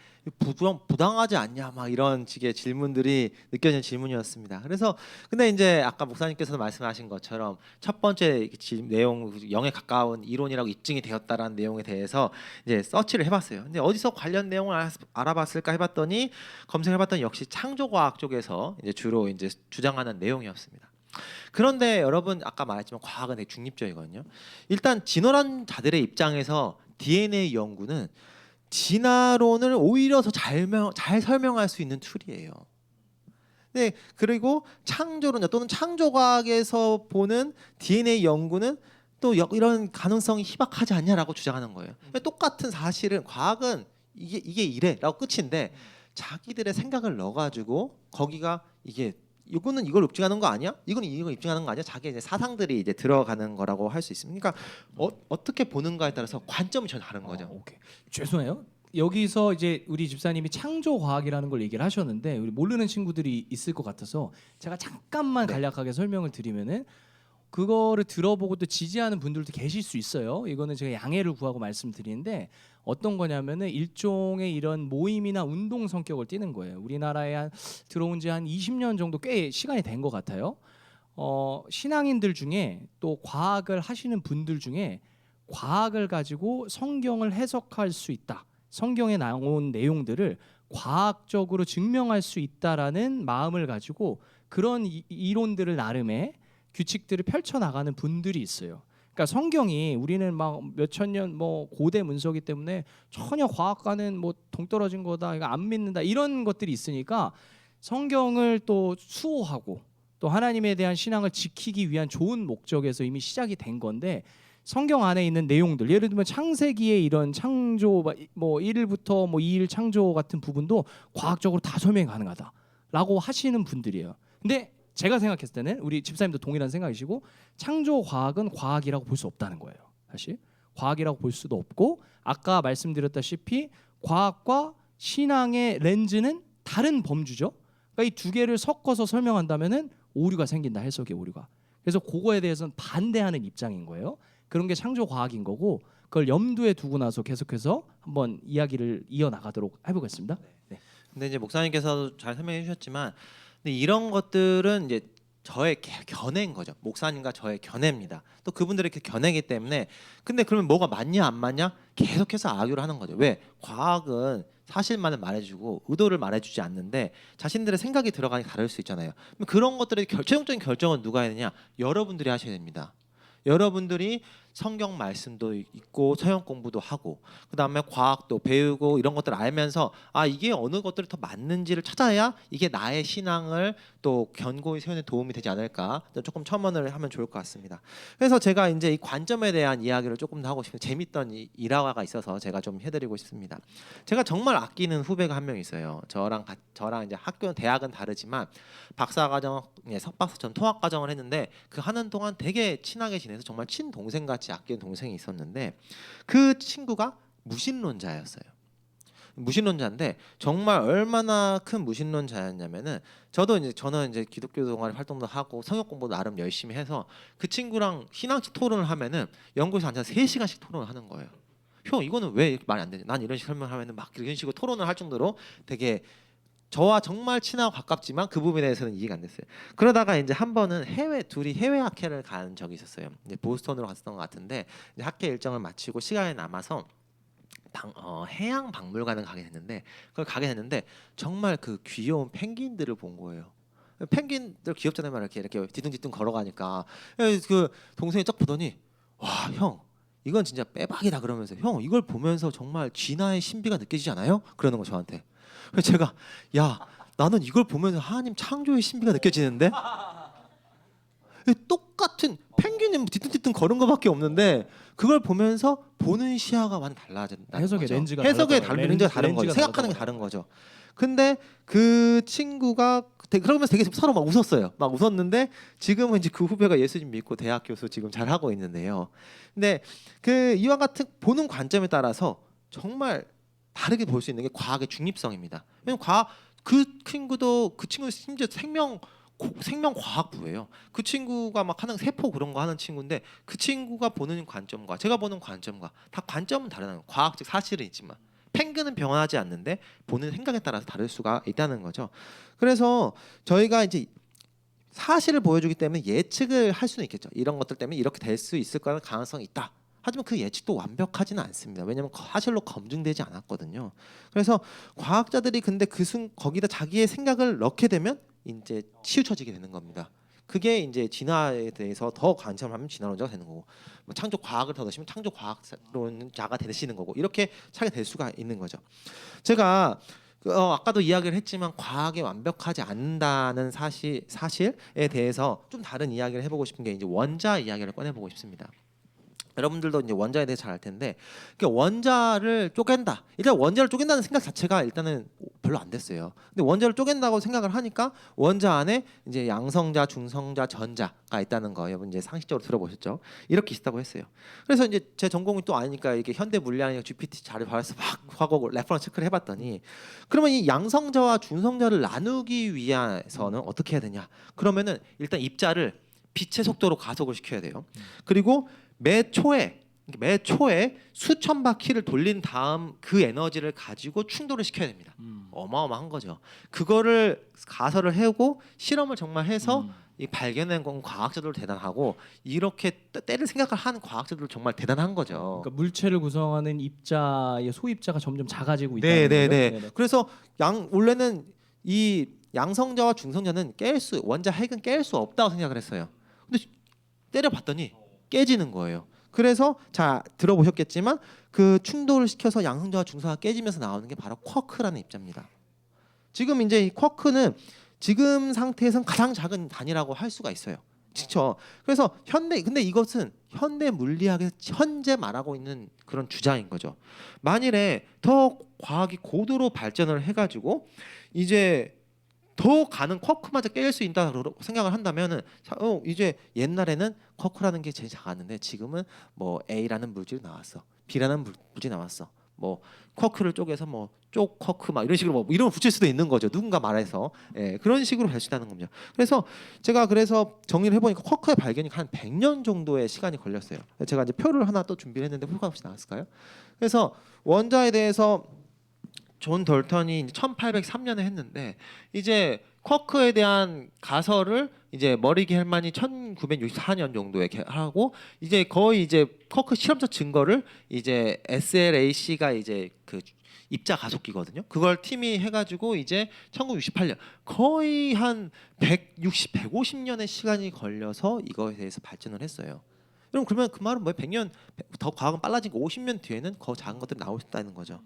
S5: 부당하지 않냐 막 이런 식의 질문들이 느껴지는 질문이었습니다. 그래서 근데 이제 아까 목사님께서도 말씀하신 것처럼 첫 번째 내용 0에 가까운 이론이라고 입증이 되었다라는 내용에 대해서 이제 서치를 해봤어요. 근데 어디서 관련 내용을 알아봤을까 해봤더니 검색해봤더니 역시 창조과학 쪽에서 이제 주로 이제 주장하는 내용이었습니다. 그런데 여러분 아까 말했지만 과학은 되게 중립적이거든요. 일단 진화론 자들의 입장에서 DNA 연구는 진화론을 오히려 더 잘 설명할 수 있는 툴이에요. 네, 그리고 창조론 또는 창조과학에서 보는 DNA 연구는 또 이런 가능성이 희박하지 않냐라고 주장하는 거예요. 똑같은 사실은 과학은 이게 이래라고 끝인데 자기들의 생각을 넣어가지고 거기가 이거는 이걸 입증하는 거 아니야? 이건 이걸 입증하는 거 아니야? 자기 이제 사상들이 이제 들어가는 거라고 할 수 있습니다. 그러니까 어떻게 보는가에 따라서 관점이 전혀 다른 거죠.
S3: 오케이. 죄송해요. 여기서 이제 우리 집사님이 창조 과학이라는 걸 얘기를 하셨는데 우리 모르는 친구들이 있을 것 같아서 제가 잠깐만 간략하게 설명을 드리면은 그거를 들어보고 또 지지하는 분들도 계실 수 있어요. 이거는 제가 양해를 구하고 말씀드리는데 어떤 거냐면은 일종의 이런 모임이나 운동 성격을 띠는 거예요. 우리나라에 들어온 지 한 20년 정도 꽤 시간이 된 것 같아요. 신앙인들 중에 또 과학을 하시는 분들 중에 과학을 가지고 성경을 해석할 수 있다. 성경에 나온 내용들을 과학적으로 증명할 수 있다라는 마음을 가지고 그런 이론들을 나름의 규칙들을 펼쳐 나가는 분들이 있어요. 그러니까 성경이 우리는 막 몇천 년 뭐 고대 문서기 때문에 전혀 과학과는 뭐 동떨어진 거다, 이거 안 믿는다 이런 것들이 있으니까 성경을 또 수호하고 또 하나님에 대한 신앙을 지키기 위한 좋은 목적에서 이미 시작이 된 건데 성경 안에 있는 내용들 예를 들면 창세기의 이런 창조 뭐 1일부터 뭐 2일 창조 같은 부분도 과학적으로 다 설명이 가능하다라고 하시는 분들이에요. 근데 제가 생각했을 때는 우리 집사님도 동일한 생각이시고 창조 과학은 과학이라고 볼 수 없다는 거예요. 사실 과학이라고 볼 수도 없고 아까 말씀드렸다시피 과학과 신앙의 렌즈는 다른 범주죠. 그러니까 이 두 개를 섞어서 설명한다면은 오류가 생긴다, 해석의 오류가. 그래서 그거에 대해서는 반대하는 입장인 거예요. 그런 게 창조 과학인 거고 그걸 염두에 두고 나서 계속해서 한번 이야기를 이어 나가도록 해보겠습니다. 네.
S5: 근데 이제 목사님께서도 잘 설명해 주셨지만 근데 이런 것들은 이제 저의 견해인 거죠. 목사님과 저의 견해입니다. 또 그분들의 견해이기 때문에 근데 그러면 뭐가 맞냐 안 맞냐 계속해서 아규를 하는 거죠. 왜? 과학은 사실만을 말해주고 의도를 말해주지 않는데 자신들의 생각이 들어가니 다를 수 있잖아요. 그런 것들의 최종적인 결정은 누가 해야 되냐? 여러분들이 하셔야 됩니다. 여러분들이 성경 말씀도 있고 서영 공부도 하고 그다음에 과학도 배우고 이런 것들을 알면서 아 이게 어느 것들이 더 맞는지를 찾아야 이게 나의 신앙을 또 견고히 세우는 데 도움이 되지 않을까 조금 첨언을 하면 좋을 것 같습니다. 그래서 제가 이제 이 관점에 대한 이야기를 조금 더 하고 싶은 재밌던 일화가 있어서 제가 좀 해드리고 싶습니다. 제가 정말 아끼는 후배가 한 명 있어요. 저랑 이제 학교는 대학은 다르지만 박사과정, 석박사 전 통합과정을 했는데 그 하는 동안 되게 친하게 지내서 정말 친동생같이 아끼는 동생이 있었는데 그 친구가 무신론자였어요. 무신론자인데 정말 얼마나 큰 무신론자였냐면은 저는 이제 기독교 동아리 활동도 하고 성역 공부도 나름 열심히 해서 그 친구랑 신앙식 토론을 하면은 연구소에 앉아서 3시간씩 토론을 하는 거예요. 형 이거는 왜 이렇게 말이 안 되지? 난 이런 식 설명하면은 막 이런 식으로 토론을 할 정도로 되게 저와 정말 친하고 가깝지만 그 부분에 대해서는 이해가 안 됐어요. 그러다가 이제 한 번은 둘이 해외 학회를 간 적이 있었어요. 이제 보스턴으로 갔었던 것 같은데 이제 학회 일정을 마치고 시간이 남아서 해양 박물관을 가게 됐는데 그걸 가게 됐는데 정말 그 귀여운 펭귄들을 본 거예요. 펭귄들 귀엽잖아요, 막 이렇게 뒤뚱뒤뚱 걸어가니까 그 동생이 딱 보더니 와 형 이건 진짜 빼박이다 그러면서 형 이걸 보면서 정말 진화의 신비가 느껴지지 않아요? 그러는 거 저한테. 그래서 제가 야 나는 이걸 보면서 하나님 창조의 신비가 느껴지는데 똑같은 펭귄이 뒤뚱뒤뚱 걸은 거밖에 없는데 그걸 보면서 보는 시야가 완전 달라진다.
S3: 해석의 렌즈가
S5: 해석의
S3: 다르다고요.
S5: 렌즈가 다른 거죠. 생각하는 게 다른 거죠. 근데 그 친구가 그러면서 되게 서로 막 웃었어요. 막 웃었는데 지금은 이제 그 후배가 예수님 믿고 대학 교수 지금 잘 하고 있는데요. 근데 그 이와 같은 보는 관점에 따라서 정말 다르게 볼 수 있는 게 과학의 중립성입니다. 왜냐면 그 친구 심지어 생명과학부예요. 그 친구가 막 하는 세포 그런 거 하는 친구인데 그 친구가 보는 관점과 제가 보는 관점과 다 관점은 다르다는 거예요. 과학적 사실은 있지만 펭귄은 변하지 않는데 보는 생각에 따라서 다를 수가 있다는 거죠. 그래서 저희가 이제 사실을 보여주기 때문에 예측을 할 수는 있겠죠. 이런 것들 때문에 이렇게 될 수 있을 거라는 가능성이 있다. 하지만 그 예측도 완벽하지는 않습니다. 왜냐하면 사실로 검증되지 않았거든요. 그래서 과학자들이 근데 거기다 자기의 생각을 넣게 되면 이제 치우쳐지게 되는 겁니다. 그게 이제 진화에 대해서 더 관심을 하면 진화론자가 되는 거고, 뭐 창조 과학을 더 넣으시면 창조 과학론자가 되시는 거고, 이렇게 차게 될 수가 있는 거죠. 제가 아까도 이야기를 했지만 과학이 완벽하지 않는다는 사실에 대해서 좀 다른 이야기를 해보고 싶은 게 이제 원자 이야기를 꺼내보고 싶습니다. 여러분들도 이제 원자에 대해 잘 알 텐데 원자를 쪼갠다. 일단 원자를 쪼갠다는 생각 자체가 일단은 별로 안 됐어요. 근데 원자를 쪼갠다고 생각을 하니까 원자 안에 이제 양성자, 중성자, 전자가 있다는 거 여러분 이제 상식적으로 들어보셨죠? 이렇게 있다고 했어요. 그래서 이제 제 전공이 또 아니니까 이게 현대 물리학이나 GPT 자료 받아서 막 하고 레퍼런스 체크를 해봤더니 그러면 이 양성자와 중성자를 나누기 위해서는 어떻게 해야 되냐? 그러면은 일단 입자를 빛의 속도로 가속을 시켜야 돼요. 그리고 매 초에 수천 바퀴를 돌린 다음 그 에너지를 가지고 충돌을 시켜야 됩니다. 어마어마한 거죠. 그거를 가설을 해오고 실험을 정말 해서 이 발견한 건 과학자들 대단하고 이렇게 때를 생각을 하는 과학자들 정말 대단한 거죠.
S3: 그러니까 물체를 구성하는 입자의 소입자가 점점 작아지고 있다는 거죠.
S5: 네네네. 그래서 원래는 이 양성자와 중성자는 원자 핵은 깰 수 없다고 생각을 했어요. 근데 때려봤더니 깨지는 거예요. 그래서 자 들어보셨겠지만 그 충돌을 시켜서 양성자와 중성자가 깨지면서 나오는 게 바로 쿼크라는 입자입니다. 지금 이제 이 쿼크는 지금 상태에서는 가장 작은 단위라고 할 수가 있어요. 그렇죠. 그래서 근데 이것은 현대 물리학에서 현재 말하고 있는 그런 주장인 거죠. 만일에 더 과학이 고도로 발전을 해가지고 이제 더 가는 쿼크마저 깨질 수 있다고 생각을 한다면은 이제 옛날에는 쿼크라는 게 제일 작았는데 지금은 뭐 A라는 물질이 나왔어, B라는 물질이 나왔어. 뭐 쿼크를 쪼개서 뭐 쪽 쿼크 막 이런 식으로 뭐 이름을 붙일 수도 있는 거죠. 누군가 말해서 그런 식으로 발전하는 겁니다. 그래서 제가 정리를 해보니까 쿼크의 발견이 한 100년 정도의 시간이 걸렸어요. 제가 이제 표를 하나 또 준비를 했는데 표가 혹시 나왔을까요? 그래서 원자에 대해서 존 덜턴이 1803년에 했는데 이제 쿼크에 대한 가설을 이제 머리 겔만이 1964년 정도에 하고 이제 거의 이제 쿼크 실험적 증거를 이제 SLAC가 이제 그 입자 가속기거든요. 그걸 팀이 해가지고 이제 1968년 거의 한 150년의 시간이 걸려서 이거에 대해서 발전을 했어요. 그러면 그 말은 뭐예요? 100년 더 과학은 빨라지고 50년 뒤에는 더 작은 것들이 나올 수 있다는 거죠.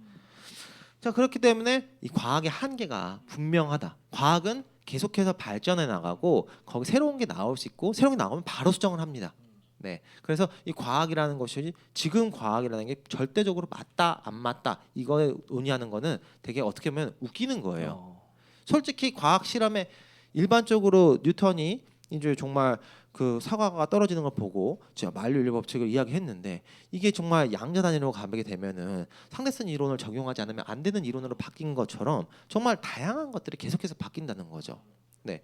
S5: 자 그렇기 때문에 이 과학의 한계가 분명하다. 과학은 계속해서 발전해 나가고 거기 새로운 게 나올 수 있고 새로운 게 나오면 바로 수정을 합니다. 네, 그래서 이 과학이라는 것이 지금 과학이라는 게 절대적으로 맞다 안 맞다 이거에 논의하는 거는 되게 어떻게 보면 웃기는 거예요. 솔직히 과학 실험에 일반적으로 뉴턴이 이제 정말 그 사과가 떨어지는 걸 보고 제가 만류인류 법칙을 이야기했는데 이게 정말 양자 단위로 가게 되면은 상대성 이론을 적용하지 않으면 안 되는 이론으로 바뀐 것처럼 정말 다양한 것들이 계속해서 바뀐다는 거죠. 네,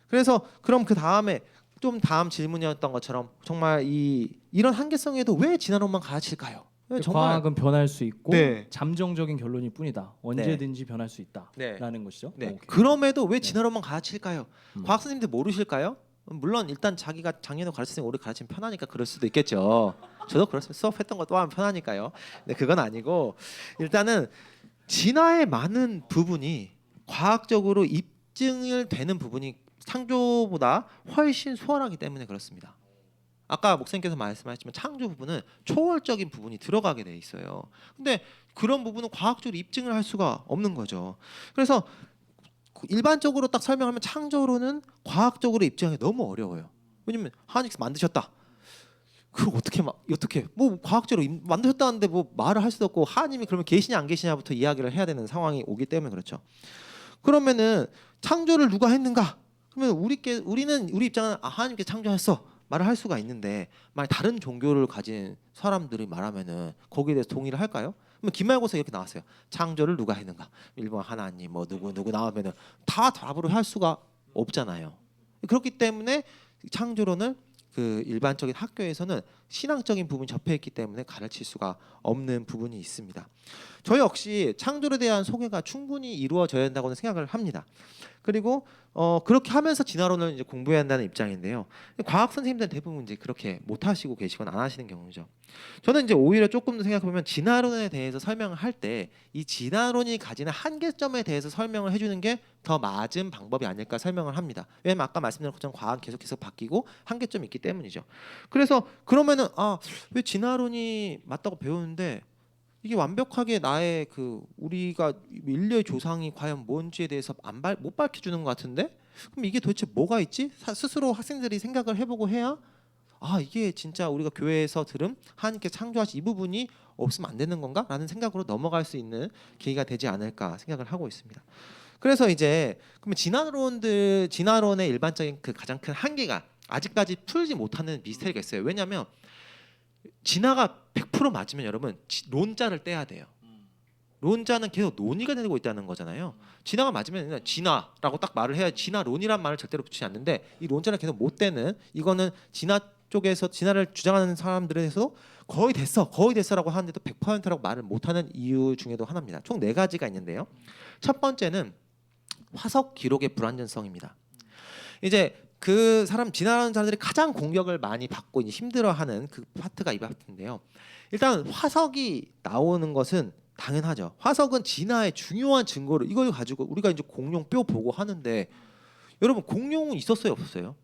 S5: 그래서 그럼 그 다음에 좀 다음 질문이었던 것처럼 정말 이런 한계성에도 왜 진화론만 가르칠까요? 왜 정말
S3: 과학은 변할 수 있고
S5: 네.
S3: 잠정적인 결론일 뿐이다. 언제든지 변할 수 있다라는 것이죠.
S5: 네.
S3: 오케이.
S5: 그럼에도 왜 진화론만 가르칠까요? 과학 선생님들 모르실까요? 물론 일단 자기가 작년에 가르쳤으니 올해 가르치면 편하니까 그럴 수도 있겠죠. 저도 그렇습니다. 수업했던 거 또한 편하니까요. 근데 그건 아니고 일단은 진화의 많은 부분이 과학적으로 입증을 되는 부분이 창조보다 훨씬 수월하기 때문에 그렇습니다. 아까 목사님께서 말씀하셨지만 창조 부분은 초월적인 부분이 들어가게 돼 있어요. 근데 그런 부분은 과학적으로 입증을 할 수가 없는 거죠. 그래서 일반적으로 딱 설명하면 창조론은 과학적으로 입증하기 너무 어려워요. 왜냐면 하나님께서 만드셨다. 그걸 어떻게 뭐 과학적으로 만드셨다는데 뭐 말을 할 수도 없고 하나님이 그러면 계시냐 안 계시냐부터 이야기를 해야 되는 상황이 오기 때문에 그렇죠. 그러면은 창조를 누가 했는가? 그러면 우리는 우리 입장은 하나님께 창조했어 말을 할 수가 있는데 만약 다른 종교를 가진 사람들이 말하면은 거기에 대해서 동의를 할까요? 그러면 기말고사 이렇게 나왔어요. 창조를 누가 했는가? 일본 하나님 뭐 누구 나오면은 다 답으로 할 수가 없잖아요. 그렇기 때문에 창조론을 그 일반적인 학교에서는 신앙적인 부분이 접해 있기 때문에 가르칠 수가 없는 부분이 있습니다. 저 역시 창조에 대한 소개가 충분히 이루어져야 된다고는 생각을 합니다. 그리고 그렇게 하면서 진화론을 이제 공부해야 한다는 입장인데요. 과학 선생님들은 대부분 이제 그렇게 못 하시고 계시거나 안 하시는 경우죠. 저는 이제 오히려 조금 더 생각해 보면 진화론에 대해서 설명을 할 때 이 진화론이 가지는 한계점에 대해서 설명을 해주는 게 더 맞은 방법이 아닐까 설명을 합니다. 왜냐면 아까 말씀드린 것처럼 과학은 계속해서 바뀌고 한계점이 있기 때문이죠. 그래서 그러면은 왜 진화론이 맞다고 배우는데 이게 완벽하게 나의 그 우리가 인류의 조상이 과연 뭔지에 대해서 못 밝혀주는 것 같은데 그럼 이게 도대체 뭐가 있지? 스스로 학생들이 생각을 해보고 해야 이게 진짜 우리가 교회에서 들은 하나님께 창조하신 이 부분이 없으면 안 되는 건가? 라는 생각으로 넘어갈 수 있는 계기가 되지 않을까 생각을 하고 있습니다. 그래서 이제 그러면 진화론의 일반적인 그 가장 큰 한계가 아직까지 풀지 못하는 미스터리가 있어요. 왜냐하면 진화가 100% 맞으면 여러분 론자를 떼야 돼요. 론자는 계속 논의가 되고 있다는 거잖아요. 진화가 맞으면 그냥 진화라고 딱 말을 해야 진화론이란 말을 절대로 붙이지 않는데 이 론자를 계속 못 떼는 이거는 진화 쪽에서 진화를 주장하는 사람들에서 거의 됐어라고 하는데도 100%라고 말을 못하는 이유 중에도 하나입니다. 총 4가지가 있는데요. 첫 번째는 화석 기록의 불완전성입니다. 이제 그 진화하는 사람들이 가장 공격을 많이 받고 이제 힘들어하는 그 파트가 이 파트인데요. 일단 화석이 나오는 것은 당연하죠. 화석은 진화의 중요한 증거를 이걸 가지고 우리가 이제 공룡 뼈 보고 하는데 여러분 공룡은 있었어요, 없었어요?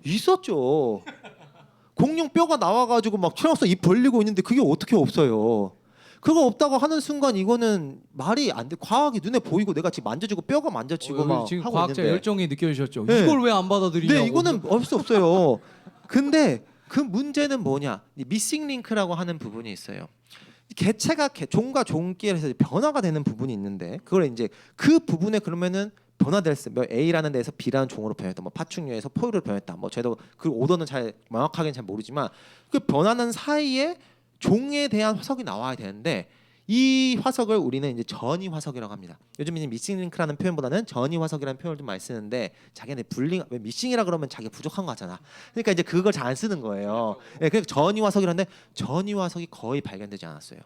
S5: 있었죠. 공룡 뼈가 나와가지고 막 티라노사우루스 입 벌리고 있는데 그게 어떻게 없어요? 그거 없다고 하는 순간 이거는 말이 안 돼. 과학이 눈에 보이고 내가 지금 만져지고 뼈가 만져지고 막
S3: 지금
S5: 하고
S3: 과학자
S5: 있는데.
S3: 열정이 느껴지셨죠?
S5: 네.
S3: 이걸 왜 안 받아들이냐고.
S5: 네, 이거는 없을 수 없어요. 근데 그 문제는 뭐냐? 이 미싱 링크라고 하는 부분이 있어요. 개체가 종과 종끼리해서 변화가 되는 부분이 있는데 그걸 이제 그 부분에 그러면은 변화될 수 A라는 데에서 B라는 종으로 변했다. 뭐 파충류에서 포유로 변했다. 뭐 저도 그 오더는 잘 명확하게는 잘 모르지만 그 변하는 사이에 종에 대한 화석이 나와야 되는데 이 화석을 우리는 이제 전이 화석이라고 합니다. 요즘 이제 미싱 링크라는 표현보다는 전이 화석이라는 표현을 좀 많이 쓰는데 자기네 불링 왜 미싱이라 그러면 자기 부족한 거 같잖아. 그러니까 이제 그걸 잘 안 쓰는 거예요. 예, 그래서 전이 화석이라는데 전이 화석이 거의 발견되지 않았어요.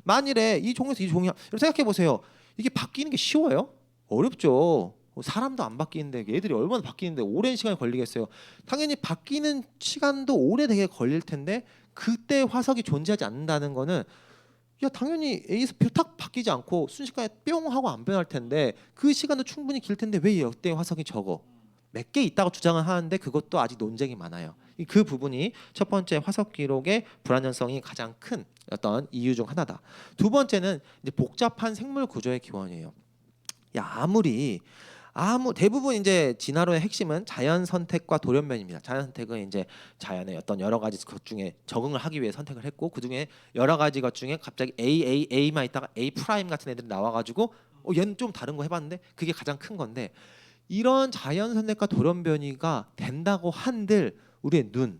S5: 만일에 이 종에서 이 종이 생각해 보세요. 이게 바뀌는 게 쉬워요? 어렵죠. 사람도 안 바뀌는데 얘들이 얼마나 바뀌는데 오랜 시간이 걸리겠어요. 당연히 바뀌는 시간도 오래 되게 걸릴 텐데 그때 화석이 존재하지 않는다는 거는 야 당연히 A에서 탁 바뀌지 않고 순식간에 뿅 하고 안 변할 텐데 그 시간도 충분히 길 텐데 왜 역대 화석이 적어? 몇 개 있다고 주장을 하는데 그것도 아직 논쟁이 많아요. 그 부분이 첫 번째 화석 기록의 불안정성이 가장 큰 어떤 이유 중 하나다. 두 번째는 이제 복잡한 생물 구조의 기원이에요. 야 대부분 이제 진화론의 핵심은 자연 선택과 돌연변입니다. 자연 선택은 이제 자연의 어떤 여러 가지 것 중에 적응을 하기 위해 선택을 했고 그 중에 여러 가지 것 중에 갑자기 A만 있다가 A 프라임 같은 애들이 나와가지고 얘는 좀 다른 거 해봤는데 그게 가장 큰 건데 이런 자연 선택과 돌연변이가 된다고 한들 우리의 눈,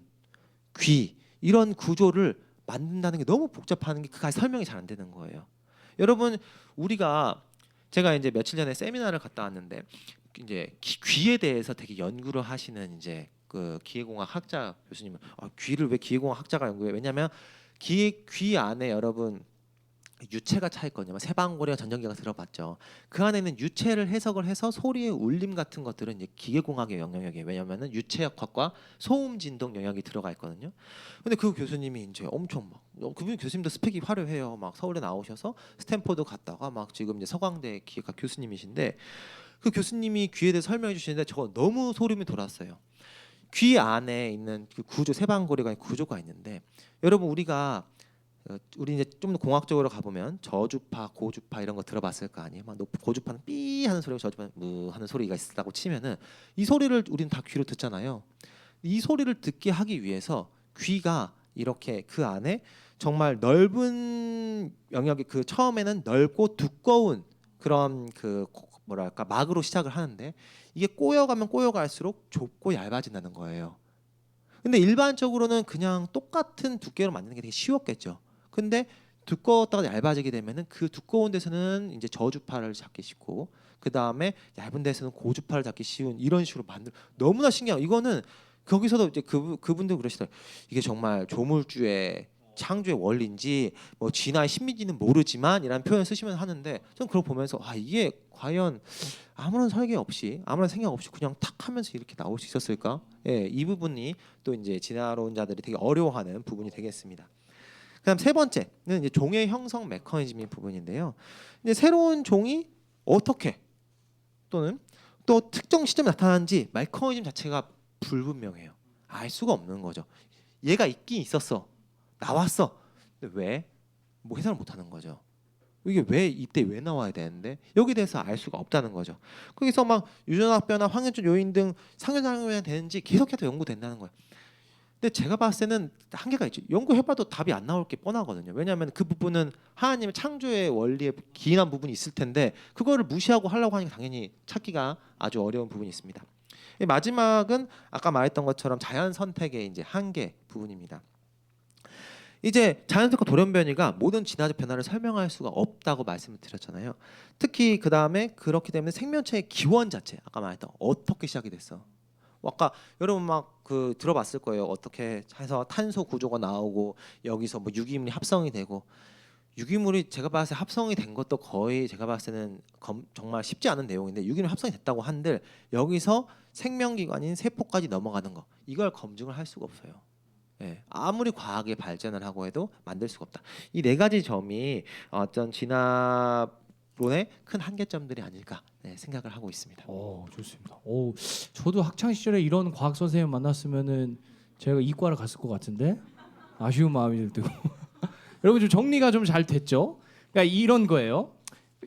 S5: 귀 이런 구조를 만든다는 게 너무 복잡한 게 그가 설명이 잘 안 되는 거예요. 여러분 우리가 제가 이제 며칠 전에 세미나를 갔다 왔는데 이제 귀에 대해서 되게 연구를 하시는 이제 그 기계공학 학자 교수님은 귀를 왜 기계공학 학자가 연구해? 왜냐하면 귀 안에 여러분 유체가 차 있거든요. 세방고리와 전정기가 들어봤죠. 그 안에는 유체를 해석을 해서 소리의 울림 같은 것들은 이제 기계공학의 영역이에요. 왜냐하면은 유체역학과 소음 진동 영역이 들어가 있거든요. 근데 그 교수님이 이제 엄청 막 그분 교수님도 스펙이 화려해요. 막 서울에 나오셔서 스탠포드 갔다가 막 지금 이제 서강대 기계학 교수님이신데 그 교수님이 귀에 대해 설명해 주시는데 저거 너무 소름이 돋았어요. 귀 안에 있는 그 구조 세방고리가 구조가 있는데 여러분 우리 이제 좀 더 공학적으로 가보면 저주파, 고주파 이런 거 들어봤을 거 아니에요. 막 고주파는 삐 하는 소리고 저주파는 무 하는 소리가 있다고 치면은 이 소리를 우리는 다 귀로 듣잖아요. 이 소리를 듣게 하기 위해서 귀가 이렇게 그 안에 정말 넓은 영역이 그 처음에는 넓고 두꺼운 그런 그 뭐랄까 막으로 시작을 하는데 이게 꼬여가면 꼬여갈수록 좁고 얇아진다는 거예요. 근데 일반적으로는 그냥 똑같은 두께로 만드는 게 되게 쉬웠겠죠. 근데 두꺼웠다가 얇아지게 되면은 그 두꺼운 데서는 이제 저주파를 잡기 쉽고 그 다음에 얇은 데서는 고주파를 잡기 쉬운 이런 식으로 너무나 신기해요. 이거는 거기서도 이제 그분들 그러시더라고요. 이게 정말 조물주의 창조의 원리인지 뭐 진화의 신비인지는 모르지만 이라는 표현을 쓰시면 하는데 전 그걸 보면서 이게 과연 아무런 설계 없이 아무런 생각 없이 그냥 탁 하면서 이렇게 나올 수 있었을까? 예, 이 부분이 또 이제 진화론자들이 되게 어려워하는 부분이 되겠습니다. 그다음 세 번째는 이제 종의 형성 메커니즘의 부분인데요. 이제 새로운 종이 어떻게 또는 또 특정 시점에 나타나는지 메커니즘 자체가 불분명해요. 알 수가 없는 거죠. 얘가 있긴 있었어. 나왔어. 근데 왜? 뭐 해석을 못 하는 거죠. 이게 왜 이때 왜 나와야 되는데 여기에 대해서 알 수가 없다는 거죠. 거기서 막 유전학 변화, 환경적 요인 등 상호작용이 되는지 계속해서 연구된다는 거예요. 근데 제가 봤을 때는 한계가 있죠. 연구해봐도 답이 안 나올 게 뻔하거든요. 왜냐하면 그 부분은 하나님의 창조의 원리에 기인한 부분이 있을 텐데 그거를 무시하고 하려고 하니까 당연히 찾기가 아주 어려운 부분이 있습니다. 마지막은 아까 말했던 것처럼 자연 선택의 이제 한계 부분입니다. 이제 자연선택과 돌연변이가 모든 진화적 변화를 설명할 수가 없다고 말씀을 드렸잖아요. 특히 그 다음에 그렇기 때문에 생명체의 기원 자체 아까 말했던 어떻게 시작이 됐어. 아까 여러분 막 그 들어봤을 거예요. 어떻게 해서 탄소 구조가 나오고 여기서 뭐 유기물이 합성이 되고 유기물이 제가 봤을 때 합성이 된 것도 거의 제가 봤을 때는 정말 쉽지 않은 내용인데 유기물 합성이 됐다고 한들 여기서 생명기관인 세포까지 넘어가는 거 이걸 검증을 할 수가 없어요. 예, 아무리 과학의 발전을 하고 해도 만들 수가 없다. 이 네 가지 점이 어떤 진화론의 큰 한계점들이 아닐까 생각을 하고 있습니다.
S3: 좋습니다. 저도 학창 시절에 이런 과학 선생님 만났으면은 제가 이과를 갔을 것 같은데 아쉬운 마음이 들고 여러분 좀 정리가 좀 잘 됐죠? 그러니까 이런 거예요.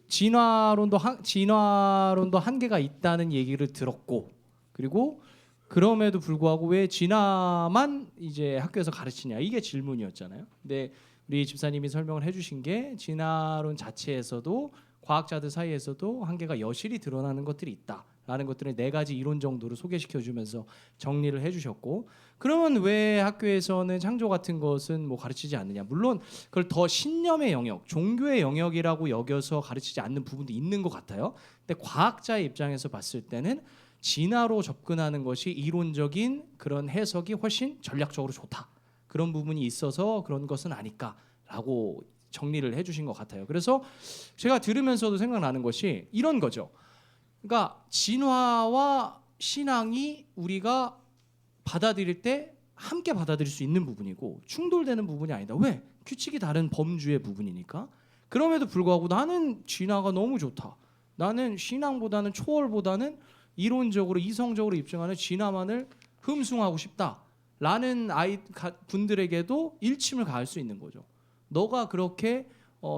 S3: 진화론도 한계가 있다는 얘기를 들었고 그리고 그럼에도 불구하고 왜 진화만 이제 학교에서 가르치냐 이게 질문이었잖아요. 근데 우리 집사님이 설명을 해주신 게 진화론 자체에서도 과학자들 사이에서도 한계가 여실히 드러나는 것들이 있다라는 것들을 4가지 이론 정도로 소개시켜주면서 정리를 해주셨고 그러면 왜 학교에서는 창조 같은 것은 뭐 가르치지 않느냐? 물론 그걸 더 신념의 영역, 종교의 영역이라고 여겨서 가르치지 않는 부분도 있는 것 같아요. 근데 과학자의 입장에서 봤을 때는 진화로 접근하는 것이 이론적인 그런 해석이 훨씬 전략적으로 좋다. 그런 부분이 있어서 그런 것은 아닐까라고 정리를 해주신 것 같아요. 그래서 제가 들으면서도 생각나는 것이 이런 거죠. 그러니까 진화와 신앙이 우리가 받아들일 때 함께 받아들일 수 있는 부분이고 충돌되는 부분이 아니다. 왜? 규칙이 다른 범주의 부분이니까. 그럼에도 불구하고 나는 진화가 너무 좋다. 나는 신앙보다는 초월보다는 이론적으로 이성적으로 입증하는 진화만을 흠숭하고 싶다라는 분들에게도 일침을 가할 수 있는 거죠. 너가 그렇게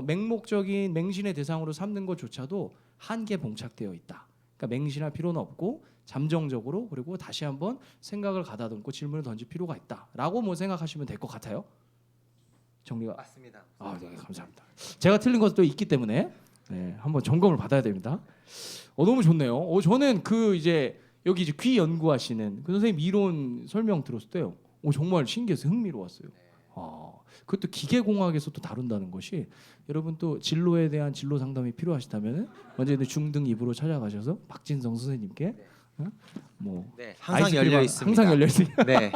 S3: 맹목적인 맹신의 대상으로 삼는 것조차도 한계에 봉착되어 있다. 그러니까 맹신할 필요는 없고 잠정적으로 그리고 다시 한번 생각을 가다듬고 질문을 던질 필요가 있다라고 뭐 생각하시면 될 것 같아요. 정리가
S5: 맞습니다.
S3: 네, 감사합니다. 제가 틀린 것도 있기 때문에 네, 한번 점검을 받아야 됩니다. 너무 좋네요. 저는 이제 여기 이제 귀 연구하시는 그 선생님 이론 설명 들었을 때요. 정말 신기해서 흥미로웠어요. 그것도 기계공학에서 또 다룬다는 것이 여러분 또 진로에 대한 진로 상담이 필요하시다면 언제든 중등 2부로 찾아가셔서 박진성 선생님께
S5: 네, 항상
S3: 아이스크림
S5: 열려 있습니다.
S3: 항상 열려 있습니다.
S5: 네.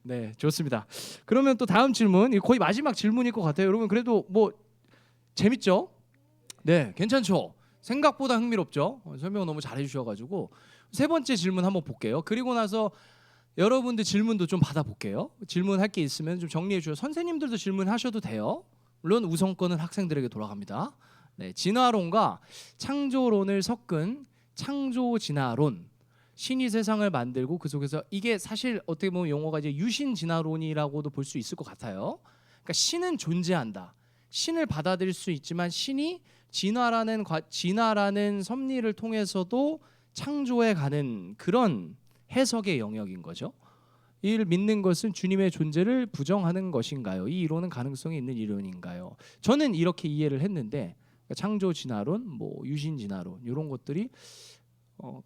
S3: 네, 좋습니다. 그러면 또 다음 질문, 거의 마지막 질문일 것 같아요. 여러분 그래도 뭐 재밌죠? 네, 괜찮죠? 생각보다 흥미롭죠? 설명 너무 잘해 주셔가지고 3번째 질문 한번 볼게요. 그리고 나서 여러분들 질문도 좀 받아볼게요. 질문할 게 있으면 좀 정리해 주세요. 선생님들도 질문하셔도 돼요. 물론 우선권은 학생들에게 돌아갑니다. 네, 진화론과 창조론을 섞은 창조진화론. 신이 세상을 만들고 그 속에서 이게 사실 어떻게 보면 용어가 이제 유신진화론이라고도 볼 수 있을 것 같아요. 그러니까 신은 존재한다. 신을 받아들일 수 있지만 신이 진화라는 섭리를 통해서도 창조해 가는 그런 해석의 영역인 거죠. 이를 믿는 것은 주님의 존재를 부정하는 것인가요? 이 이론은 가능성이 있는 이론인가요? 저는 이렇게 이해를 했는데 창조 진화론, 유신 진화론 이런 것들이